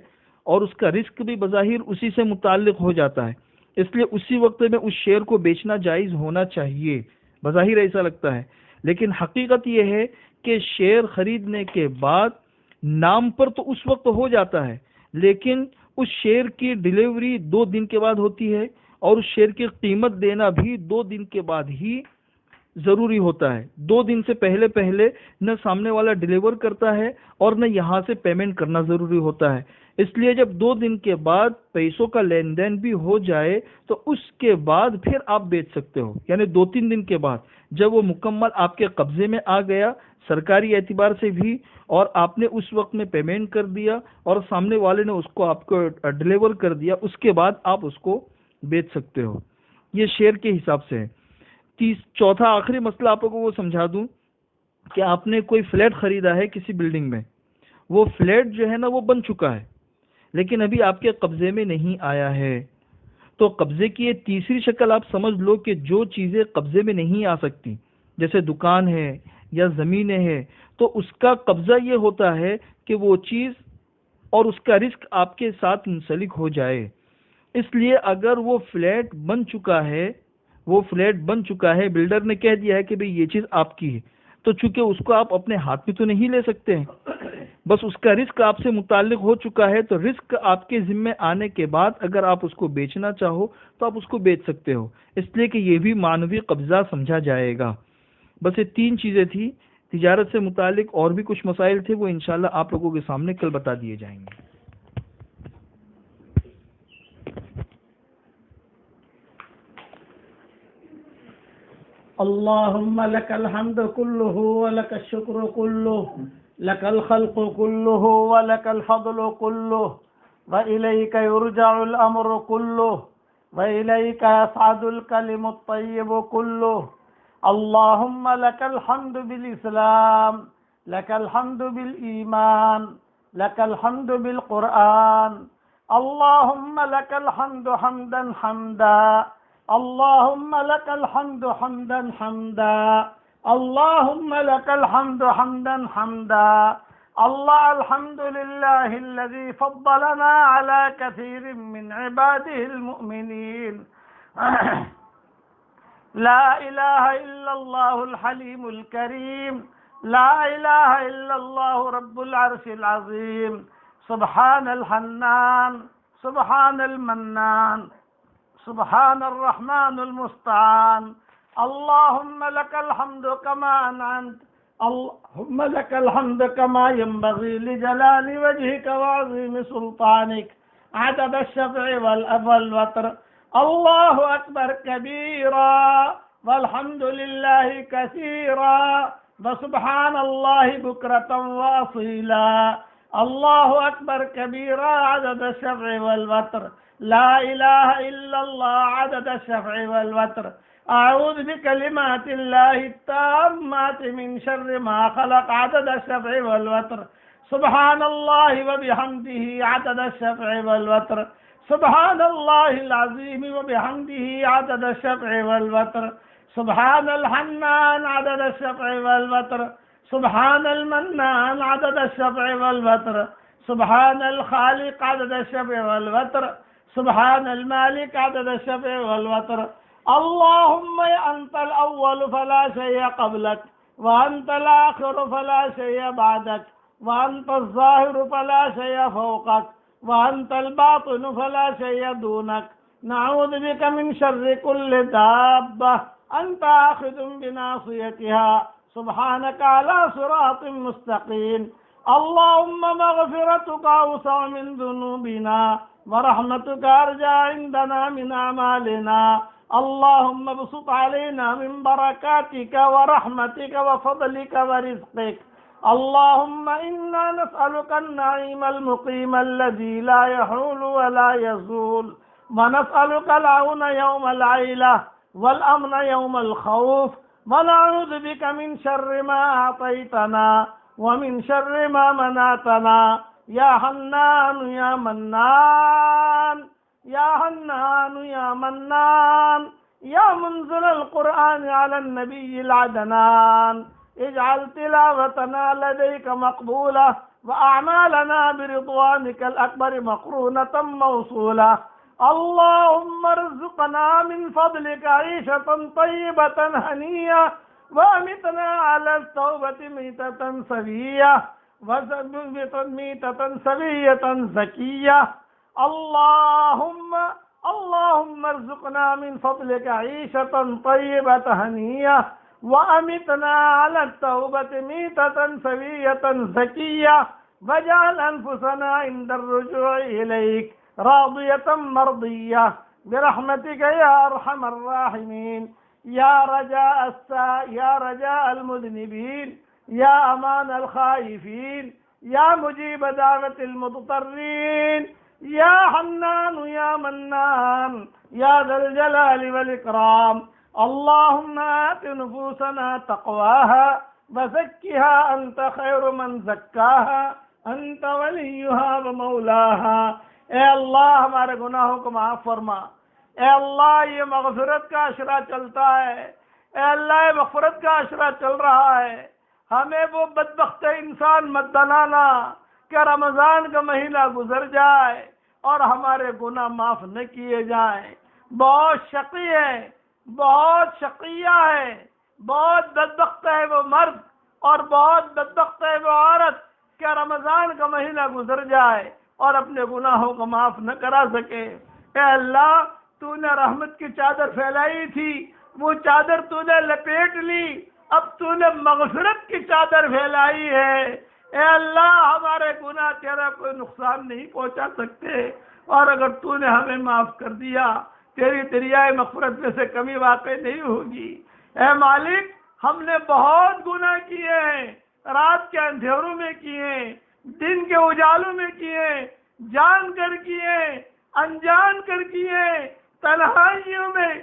اور اس کا رزق بھی بظاہر اسی سے متعلق ہو جاتا ہے، اس لیے اسی وقت میں اس شیئر کو بیچنا جائز ہونا چاہیے. بظاہر ایسا لگتا ہے، لیکن حقیقت یہ ہے کہ شیئر خریدنے کے بعد نام پر تو اس وقت ہو جاتا ہے، لیکن اس شیئر کی ڈیلیوری 2 دن کے بعد ہوتی ہے اور اس شیئر کی قیمت دینا بھی 2 دن کے بعد ہی ضروری ہوتا ہے. 2 دن سے پہلے نہ سامنے والا ڈیلیور کرتا ہے اور نہ یہاں سے پیمنٹ کرنا ضروری ہوتا ہے. اس لیے جب 2 دن کے بعد پیسوں کا لین دین بھی ہو جائے تو اس کے بعد پھر آپ بیچ سکتے ہو. یعنی 2-3 دن کے بعد جب وہ مکمل آپ کے قبضے میں آ گیا سرکاری اعتبار سے بھی، اور آپ نے اس وقت میں پیمنٹ کر دیا اور سامنے والے نے اس کو آپ کو ڈیلیور کر دیا، اس کے بعد آپ اس کو بیچ سکتے ہو. یہ شیئر کے حساب سے ہے. چوتھا آخری مسئلہ آپ کو وہ سمجھا دوں کہ آپ نے کوئی فلیٹ خریدا ہے کسی بلڈنگ میں، وہ فلیٹ جو ہے نا وہ بن چکا ہے لیکن ابھی آپ کے قبضے میں نہیں آیا ہے. تو قبضے کی یہ تیسری شکل آپ سمجھ لو کہ جو چیزیں قبضے میں نہیں آ سکتی، جیسے دکان ہے یا زمینیں ہیں، تو اس کا قبضہ یہ ہوتا ہے کہ وہ چیز اور اس کا رزق آپ کے ساتھ منسلک ہو جائے. اس لیے اگر وہ فلیٹ بن چکا ہے، بلڈر نے کہہ دیا ہے کہ بھئی یہ چیز آپ کی ہے، تو چونکہ اس کو آپ اپنے ہاتھ میں تو نہیں لے سکتے ہیں، بس اس کا رزق آپ سے متعلق ہو چکا ہے، تو رزق آپ کے ذمے آنے کے بعد اگر آپ اس کو بیچنا چاہو تو آپ اس کو بیچ سکتے ہو. اس لیے کہ یہ بھی معنوی قبضہ سمجھا جائے گا. بس یہ 3 چیزیں تھی. تجارت سے متعلق اور بھی کچھ مسائل تھے، وہ انشاءاللہ آپ لوگوں کے سامنے کل بتا دیے جائیں گے۔ اللهم لك الحمد كله ولك الشكر كله، لك الخلق كله ولك الفضل كله، وإليك يرجع الأمر كله، وإليك يصعد الكلم الطيب كله. اللهم لك الحمد بالإسلام، لك الحمد بالإيمان، لك الحمد بالقرآن. اللهم لك الحمد حمدا حمدا، اللهم لك الحمد حمدا حمدا، اللهم لك الحمد حمدا حمدا. الله الحمد لله الذي فضلنا على كثير من عباده المؤمنين. لا إله إلا الله الحليم الكريم، لا إله إلا الله رب العرش العظيم. سبحان الحنان، سبحان المنان، سبحان الرحمن المستعان. اللهم لك الحمد كما أنعمت، اللهم لك الحمد كما ينبغي لجلال وجهك وعظيم سلطانك، عدد الشفع والوتر. الله أكبر كبيرا، والحمد لله كثيرا، وسبحان الله بكرة وأصيلا. الله أكبر كبيرا عدد الشفع والوتر. لا إله إلا الله عدد الشفع والوتر. أعوذ بكلمات الله التامات من شر ما خلق عدد الشفع والوتر. سبحان الله وبحمده عدد الشفع والوتر. سبحان الله العظيم وبحمده عدد الشفع والوتر. سبحان الحنان عدد الشفع والوتر. سبحان المنان عدد الشفع والوتر. سبحان الخالق عدد الشفع والوتر. سبحان المالك عدد الشفع والوتر. اللهم أنت الأول فلا شيء قبلك، وأنت الآخر فلا شيء بعدك، وأنت الظاهر فلا شيء فوقك، وأنت الباطن فلا شيء دونك. نعوذ بك من شر كل دابة أنت آخذ بناصيتها. سبحانك على صراط مستقيم. اللهم مغفرتك أوسع من ذنوبنا، ورحمتك أرجى عندنا من أعمالنا. اللهم ابسط علينا من بركاتك ورحمتك وفضلك ورزقك. اللهم إنا نسألك النعيم المقيم الذي لا يحول ولا يزول، ونسألك العون يوم العيلة والأمن يوم الخوف، ونعوذ بك من شر ما أعطيتنا ومن شر ما منعتنا. يا حنان يا منان، يا حنان يا منان، يا منزل القرآن على النبي العدنان، اجعل تلاوتنا لديك مقبولة، وأعمالنا برضوانك الأكبر مقرونة موصولة. اللهم ارزقنا من فضلك عيشة طيبة هنية، وأمتنا على التوبة ميتة سوية، ميتة سوية زكية. اللهم ارزقنا من فضلك عيشة طيبة هنية، وأمتنا على التوبة ميتة سوية زكية، واجعل أنفسنا عند الرجوع إليك راضية مرضية برحمتك يا أرحم الراحمين. يا رجاء المذنبين، يا أمان الخائفين، يا مجيب دعوة المضطرين، يا حنان يا منان، يا ذا الجلال والإكرام. اللهم آت نفوسنا تقواها وزكها أنت خير من زكاها، أنت وليها ومولاها. اے اللہ ہمارے گناہوں کو معاف فرما. اے اللہ یہ مغفرت کا عشرہ چلتا ہے، اے اللہ یہ مغفرت کا عشرہ چل رہا ہے. ہمیں وہ بدبخت انسان مت بنانا کہ رمضان کا مہینہ گزر جائے اور ہمارے گناہ معاف نہ کیے جائیں. بہت شقی ہے، بہت شقیہ ہے، بہت بدبخت ہے وہ مرد اور بہت بدبخت ہے وہ عورت کہ رمضان کا مہینہ گزر جائے اور اپنے گناہوں کو معاف نہ کرا سکے. اے اللہ تو نے رحمت کی چادر پھیلائی تھی، وہ چادر تو نے لپیٹ لی اب تو نے مغفرت کی چادر پھیلائی ہے، اے اللہ ہمارے گناہ تیرا کوئی نقصان نہیں پہنچا سکتے، اور اگر تو نے ہمیں معاف کر دیا تیری دریائے مغفرت میں سے کمی واقع نہیں ہوگی۔ اے مالک ہم نے بہت گناہ کیے ہیں، رات کے اندھیروں میں کیے ہیں، دن کے اجالوں میں کیے ہیں، جان کر کیے ہیں، انجان کر کیے ہیں، تنہائیوں میں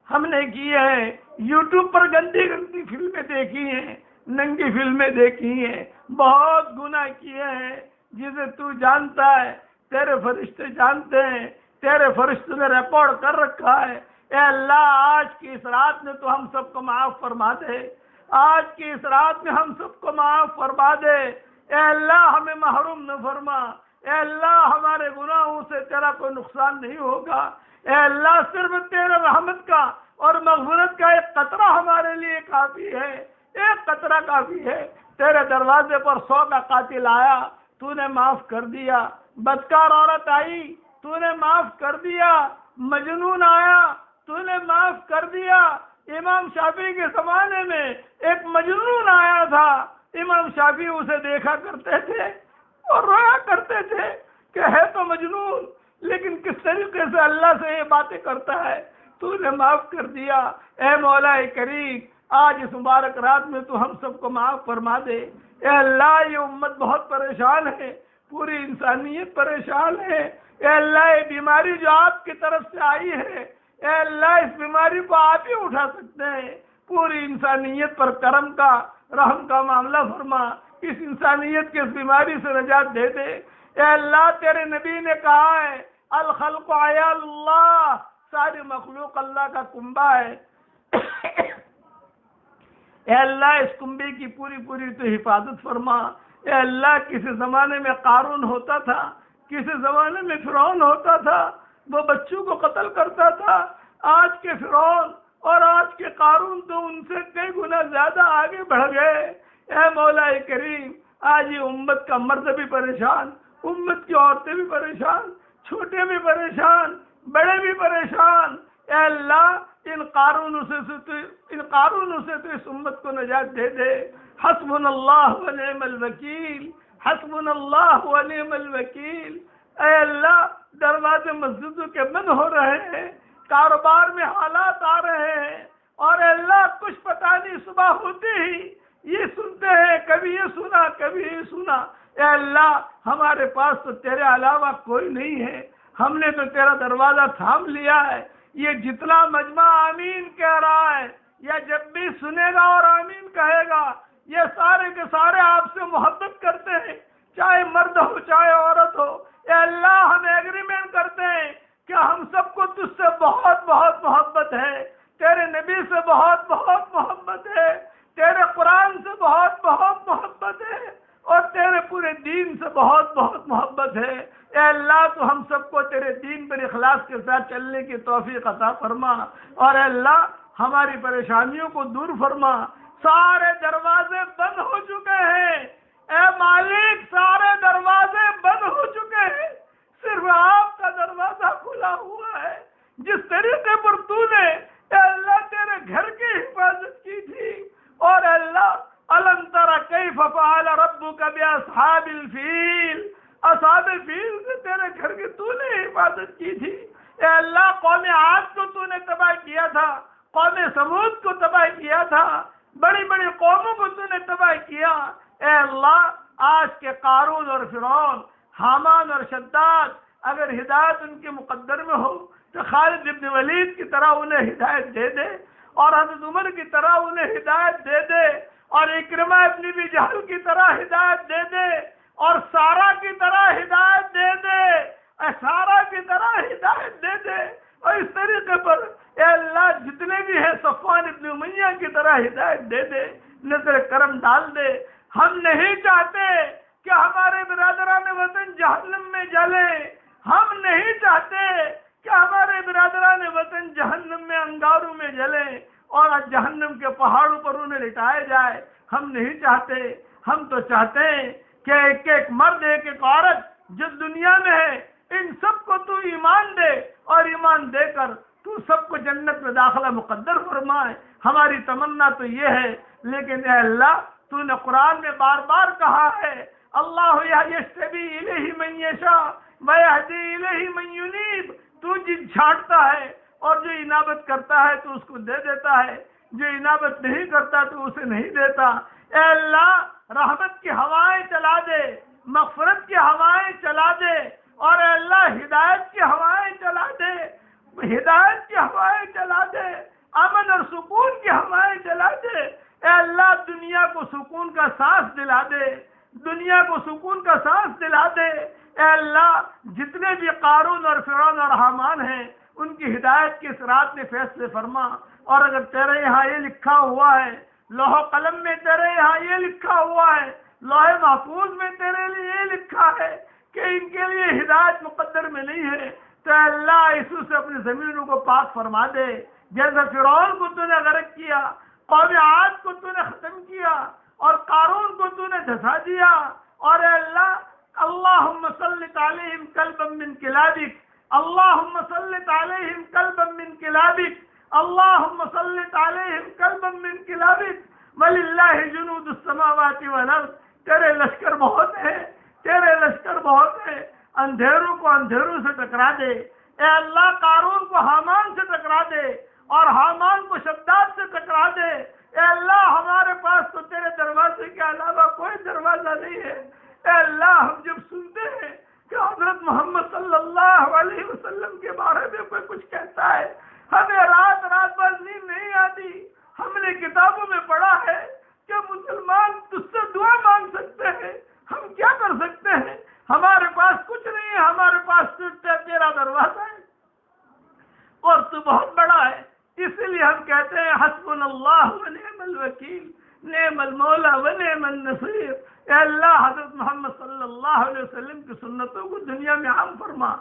ہم نے کیے ہیں، یوٹیوب پر گندی گندی فلمیں دیکھی ہیں، ننگی فلمیں دیکھی ہیں، بہت گناہ کیے ہیں جسے تو جانتا ہے، تیرے فرشتے جانتے ہیں، تیرے فرشتوں نے ریکارڈ کر رکھا ہے۔ اے اللہ آج کی اس رات میں تو ہم سب کو معاف فرما دے، آج کی اس رات میں ہم سب کو معاف فرما دے، اے اللہ ہمیں محروم نہ فرما، اے اللہ ہمارے گناہوں سے تیرا کوئی نقصان نہیں ہوگا، اے اللہ صرف تیرے رحمت کا اور مغفرت کا ایک قطرہ ہمارے لیے کافی ہے، ایک قطرہ کافی ہے۔ تیرے دروازے پر 100 کا قاتل آیا، تو نے معاف کر دیا، بدکار عورت آئی، تو نے معاف کر دیا، مجنون آیا، تو نے معاف کر دیا۔ امام شافعی کے زمانے میں ایک مجنون آیا تھا، امام شافعی اسے دیکھا کرتے تھے اور رویا کرتے تھے کہ ہے تو مجنون لیکن کس طریقے سے اللہ سے یہ باتیں کرتا ہے، تو نے معاف کر دیا۔ اے مولا کریم آج اس مبارک رات میں تو ہم سب کو معاف فرما دے۔ اے اللہ یہ امت بہت پریشان ہے، پوری انسانیت پریشان ہے۔ اے اللہ یہ بیماری جو آپ کی طرف سے آئی ہے، اے اللہ اس بیماری کو آپ ہی اٹھا سکتے ہیں، پوری انسانیت پر کرم کا رحم کا معاملہ فرما، اس انسانیت کی اس بیماری سے نجات دے دے۔ اے اللہ تیرے نبی نے کہا ہے الخلق عیال اللہ، ساری مخلوق اللہ کا کنبہ ہے۔ اے اللہ اس کنبے کی پوری پوری تو حفاظت فرما۔ اے اللہ کسی زمانے میں قارون ہوتا تھا، کسی زمانے میں فرعون ہوتا تھا، وہ بچوں کو قتل کرتا تھا۔ آج کے فرعون اور آج کے قارون تو ان سے کئی گنا زیادہ آگے بڑھ گئے۔ اے مولا کریم آج یہ امت کا مرد بھی پریشان، امت کی عورتیں بھی پریشان، چھوٹے بھی پریشان، بڑے بھی پریشان۔ اے اللہ ان قارونوں سے تو اس امت کو نجات دے دے۔ حسبنا اللہ و نعم الوکیل، حسبنا اللہ و نعم الوکیل۔ اے اللہ دروازے مسجدوں کے بند ہو رہے ہیں، کاروبار میں حالات آ رہے ہیں، اور اے اللہ کچھ پتہ نہیں صبح ہوتے ہی یہ سنتے ہیں، کبھی یہ سنا کبھی یہ سنا۔ اے اللہ ہمارے پاس تو تیرے علاوہ کوئی نہیں ہے، ہم نے تو تیرا دروازہ تھام لیا ہے۔ یہ جتنا مجمع آمین کہہ رہا ہے یا جب بھی سنے گا اور آمین کہے گا، یہ سارے کے سارے آپ سے محبت کرتے ہیں، چاہے مرد ہو چاہے عورت ہو۔ اے اللہ ہم ایگریمنٹ کرتے ہیں کہ ہم سب کو تجھ سے بہت بہت محبت ہے، تیرے نبی سے بہت بہت محبت ہے، تیرے قرآن سے بہت بہت محبت ہے، اور تیرے پورے دین سے بہت بہت محبت ہے۔ اے اللہ تو ہم سب کو تیرے دین پر اخلاص کے ساتھ چلنے کی توفیق عطا فرما، اور اے اللہ ہماری پریشانیوں کو دور فرما۔ سارے دروازے بند ہو چکے ہیں، اے مالک سارے دروازے بند ہو چکے ہیں، صرف آپ کا دروازہ کھلا ہوا ہے۔ جس طریقے پر تو نے اے اللہ تیرے گھر کی حفاظت کی تھی، اور اے اللہ الم تر کیف فعل ربک باصحاب الفیل، اصحاب فیل سے تیرے گھر کی تو نے حفاظت کی تھی۔ اے اللہ قوم عاد کو تو نے تباہ کیا تھا، قوم سمود کو تباہ کیا تھا، بڑی بڑی قوموں کو تو نے تباہ کیا۔ اے اللہ آج کے قارون اور فرعون، حامان اور شداد اگر ہدایت ان کے مقدر میں ہو تو خالد ابن ولید کی طرح انہیں ہدایت دے دے، اور حضرت عمر کی طرح انہیں ہدایت دے دے، اور اکرمہ ابن ابی جہل کی طرح ہدایت دے دے، اور سارا کی طرح ہدایت دے دے، سارا کی طرح ہدایت دے دے، اور اس طریقے پر اے اللہ جتنے بھی ہیں صفوان ابن امیہ کی طرح ہدایت دے دے، نظر کرم ڈال دے۔ ہم نہیں چاہتے کہ ہمارے برادران وطن جہنم میں جلیں، ہم نہیں چاہتے کہ ہمارے برادران وطن جہنم میں انگاروں میں جلیں اور جہنم کے پہاڑوں پر انہیں لٹائے جائے، ہم نہیں چاہتے۔ ہم تو چاہتے ہیں کہ ایک ایک مرد ایک ایک عورت جس دنیا میں ہے ان سب کو تو ایمان دے، اور ایمان دے کر تو سب کو جنت میں داخلہ مقدر فرمائے، ہماری تمنا تو یہ ہے۔ لیکن اے اللہ تو نے قرآن میں بار بار کہا ہے اللہ یجتبی الیہ من یشاء ویہدی الیہ من ینیب، تو جن چھانٹتا ہے اور جو انابت کرتا ہے تو اس کو دے دیتا ہے، جو انابت نہیں کرتا تو اسے نہیں دیتا۔ اے اللہ رحمت کی ہوائیں چلا دے، مغفرت کی ہوائیں چلا دے، اور اے اللہ ہدایت کی ہوائیں چلا دے، ہدایت کی ہوائیں چلا دے، امن اور سکون کی ہوائیں چلا دے۔ اے اللہ دنیا کو سکون کا سانس دلا دے، دنیا کو سکون کا سانس دلا دے۔ اے اللہ جتنے بھی قارون اور فرعون اور حامان ہیں ان کی ہدایت کے صراط میں فیصلے فرما، اور اگر تیرے یہاں یہ لکھا ہوا ہے، لوح و قلم میں تیرے یہاں یہ لکھا ہوا ہے، لوح محفوظ میں تیرے لیے یہ لکھا ہے کہ ان کے لیے ہدایت مقدر میں نہیں ہے، تو اے اللہ یسوع سے اپنی زمینوں کو پاک فرما دے۔ جیسے فرعون کو تو نے غرق کیا، قوم عاد کو تو نے ختم کیا، اور قارون کو تو نے دھسا دیا، اور اے اللہ اللہم سلط علیہم کلبا من کلابک، اللہم سلط علیہم کلبا من کلابک، اللہم سلط علیہم کلبا من کلابک وللہ جنود السماوات والارض۔ تیرے لشکر بہت ہیں، تیرے لشکر بہت ہیں، اندھیروں کو اندھیروں سے ٹکرا دے۔ اے اللہ قارون کو حامان سے ٹکرا دے، اور حامان کو شداد سے ٹکرا دے۔ اے اللہ ہمارے پاس تو تیرے دروازے کے علاوہ کوئی دروازہ نہیں ہے۔ اے اللہ ہم جب سنتے ہیں کہ حضرت محمد صلی اللہ علیہ وسلم کے بارے میں کوئی کچھ کہتا ہے، ہمیں رات رات بھر نیند نہیں آتی۔ ہم نے کتابوں میں پڑھا ہے کہ مسلمان تجھ سے دعا مانگ سکتے ہیں، ہم کیا کر سکتے ہیں؟ ہمارے پاس کچھ نہیں ہے، ہمارے پاس صرف تیرا دروازہ ہے، اور تو بہت بڑا ہے۔ اسی لیے ہم کہتے ہیں حسبنا اللہ و نعم الوکیل، نعم المولا و نعم النصیر۔ اے اللہ حضرت محمد صلی اللہ علیہ وسلم کی سنتوں کو دنیا میں عام فرما،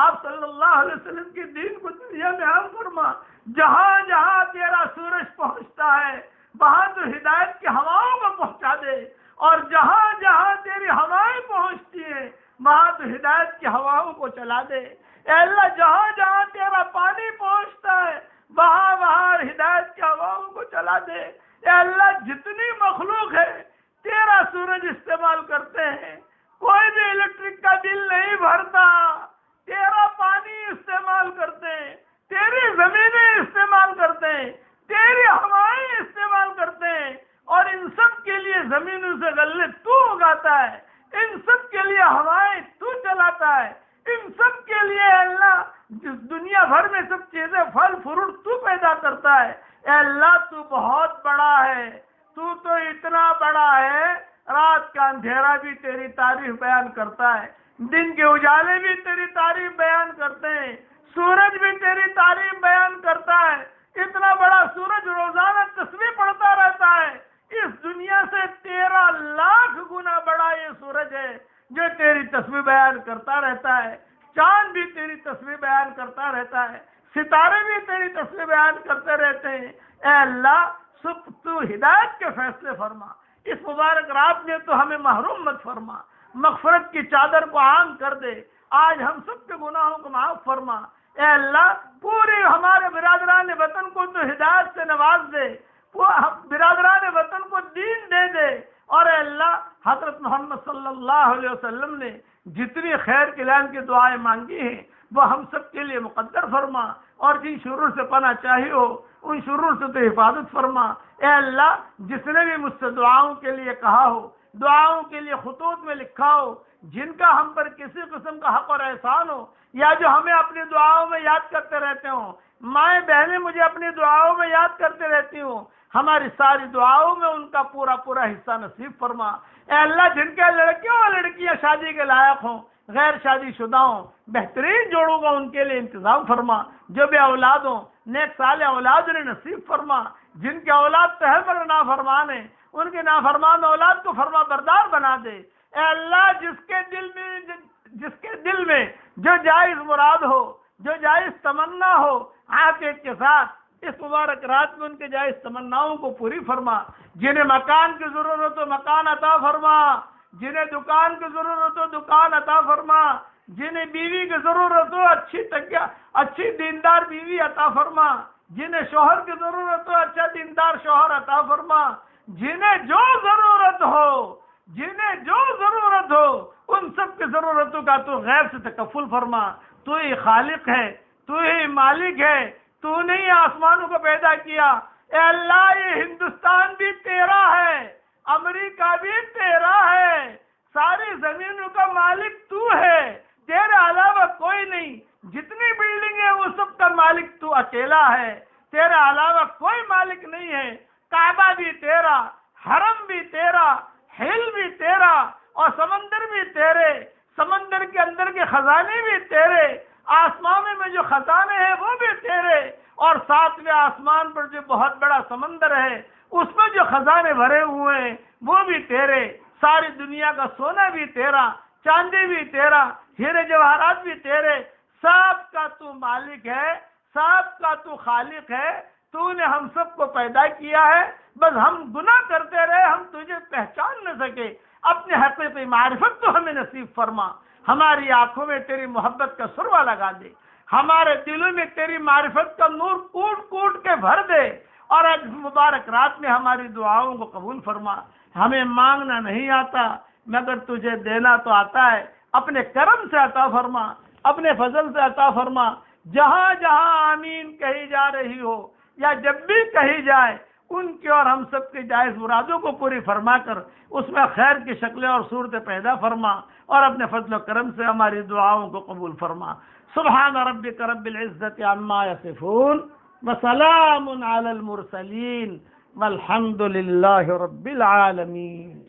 آپ صلی اللہ علیہ وسلم کے دین کو دنیا میں عام فرما۔ جہاں جہاں تیرا سورج پہنچتا ہے وہاں تو ہدایت کی ہواؤں کو پہنچا دے، اور جہاں جہاں تیری ہوائیں پہنچتی ہیں وہاں تو ہدایت کی ہواؤں کو چلا دے۔ اے اللہ جہاں جہاں تیرا پانی پہنچتا ہے وہاں وہاں ہدایت کی ہواؤں کو چلا دے۔ اے اللہ جتنی مخلوق ہے تیرا سورج استعمال کرتے ہیں، کوئی بھی الیکٹرک کا بل نہیں بھرتا، تیرا پانی استعمال کرتے ہیں، تیری زمینیں استعمال کرتے ہیں، تیری ہوائیں استعمال کرتے ہیں، اور ان سب کے لیے زمینوں سے غلے تو اگاتا ہے، ان سب کے لیے ہوائیں تو چلاتا ہے، ان سب کے لیے اللہ جس دنیا بھر میں سب چیزیں پھل فروٹ تو پیدا کرتا ہے۔ اے اللہ تو بہت بڑا ہے، تو اتنا بڑا ہے رات کا اندھیرا بھی تیری تعریف بیان کرتا ہے، دن کے اجالے بھی تیری تعریف بیان کرتے ہیں، سورج بھی تیری تعریف بیان کرتا ہے۔ اتنا بڑا سورج روزانہ تسبیح پڑھتا رہتا ہے، اس دنیا سے 13 لاکھ گنا بڑا یہ سورج ہے جو تیری تسبیح بیان کرتا رہتا ہے، چاند بھی تیری تسبیح بیان کرتا رہتا ہے، ستارے بھی تیری تسبیح بیان کرتے رہتے ہیں۔ اے اللہ تو ہدایت کے فیصلے فرما، اس مبارک رات میں تو ہمیں محروم مت فرما، مغفرت کی چادر کو عام کر دے، آج ہم سب کے گناہوں کو معاف فرما۔ اے اللہ پورے ہمارے برادران وطن کو تو ہدایت سے نواز دے، برادران وطن کو دین دے دے، اور اے اللہ حضرت محمد صلی اللہ علیہ وسلم نے جتنی خیر کلام کی دعائیں مانگی ہیں وہ ہم سب کے لیے مقدر فرما، اور جن شرور سے پناہ چاہی ہو ان شرور سے تو حفاظت فرما۔ اے اللہ جس نے بھی مجھ سے دعاؤں کے لیے کہا ہو، دعاؤں کے لیے خطوط میں لکھا ہو، جن کا ہم پر کسی قسم کا حق اور احسان ہو، یا جو ہمیں اپنی دعاؤں میں یاد کرتے رہتے ہوں، مائیں بہنیں مجھے اپنی دعاؤں میں یاد کرتے رہتی ہوں، ہماری ساری دعاؤں میں ان کا پورا پورا حصہ نصیب فرما۔ اے اللہ جن کے لڑکیوں اور لڑکیاں شادی کے لائق ہوں، غیر شادی شدہ ہوں، بہترین جوڑوں کا ان کے لیے انتظام فرما، جو بے اولاد ہوں نیک صالح اولاد انہیں نصیب فرما، جن کے اولاد تہمر نافرمان ہیں ان کے نافرمان اولاد کو فرما بردار بنا دے۔ اے اللہ جس کے دل میں جو جائز مراد ہو، جو جائز تمنا ہو، عافیت کے ساتھ اس مبارک رات میں ان کے جائز تمناؤں کو پوری فرما۔ جنہیں مکان کی ضرورت ہو مکان عطا فرما، جنہیں دکان کی ضرورت ہو دکان عطا فرما، جنہیں بیوی کی ضرورت ہو اچھی دیندار بیوی عطا فرما، جنہیں شوہر کی ضرورت ہو اچھا دیندار شوہر عطا فرما، جنہیں جو ضرورت ہو ان سب کی ضرورتوں کا تو غیب سے تکفل فرما۔ تو ہی خالق ہے، تو ہی مالک ہے، تو نے ہی آسمانوں کو پیدا کیا۔ اے اللہ یہ ہندوستان بھی تیرا ہے، امریکہ بھی تیرا ہے، ساری زمینوں کا مالک تو ہے، تیرے علاوہ کوئی نہیں۔ جتنی بلڈنگ ہے وہ سب کا مالک تو اکیلا ہے، تیرے علاوہ کوئی مالک نہیں ہے۔ کعبہ بھی تیرا، حرم بھی تیرا، ہل بھی تیرا، اور سمندر بھی تیرے، سمندر کے اندر کے خزانے بھی تیرے، آسمانوں میں جو خزانے ہیں وہ بھی تیرے، اور ساتویں آسمان پر جو بہت بڑا سمندر ہے اس میں جو خزانے بھرے ہوئے ہیں وہ بھی تیرے، ساری دنیا کا سونا بھی تیرا، چاندی بھی تیرا، ہیرے جواہرات بھی تیرے، سب کا تو مالک ہے، سب کا تو خالق ہے۔ تو نے ہم سب کو پیدا کیا ہے، بس ہم گناہ کرتے رہے، ہم تجھے پہچان نہ سکے۔ اپنے حقیقی معرفت تو ہمیں نصیب فرما، ہماری آنکھوں میں تیری محبت کا سروا لگا دے، ہمارے دلوں میں تیری معرفت کا نور کوٹ کوٹ کے بھر دے، اور آج مبارک رات میں ہماری دعاؤں کو قبول فرما۔ ہمیں مانگنا نہیں آتا مگر تجھے دینا تو آتا ہے، اپنے کرم سے عطا فرما، اپنے فضل سے عطا فرما۔ جہاں جہاں آمین کہی جا رہی ہو یا جب بھی کہی جائے، ان کی اور ہم سب کی جائز مرادوں کو پوری فرما کر اس میں خیر کی شکلیں اور صورتیں پیدا فرما، اور اپنے فضل و کرم سے ہماری دعاؤں کو قبول فرما۔ سبحان ربک رب العزت عما یصفون وسلام علی المرسلین والحمد للہ رب العالمین۔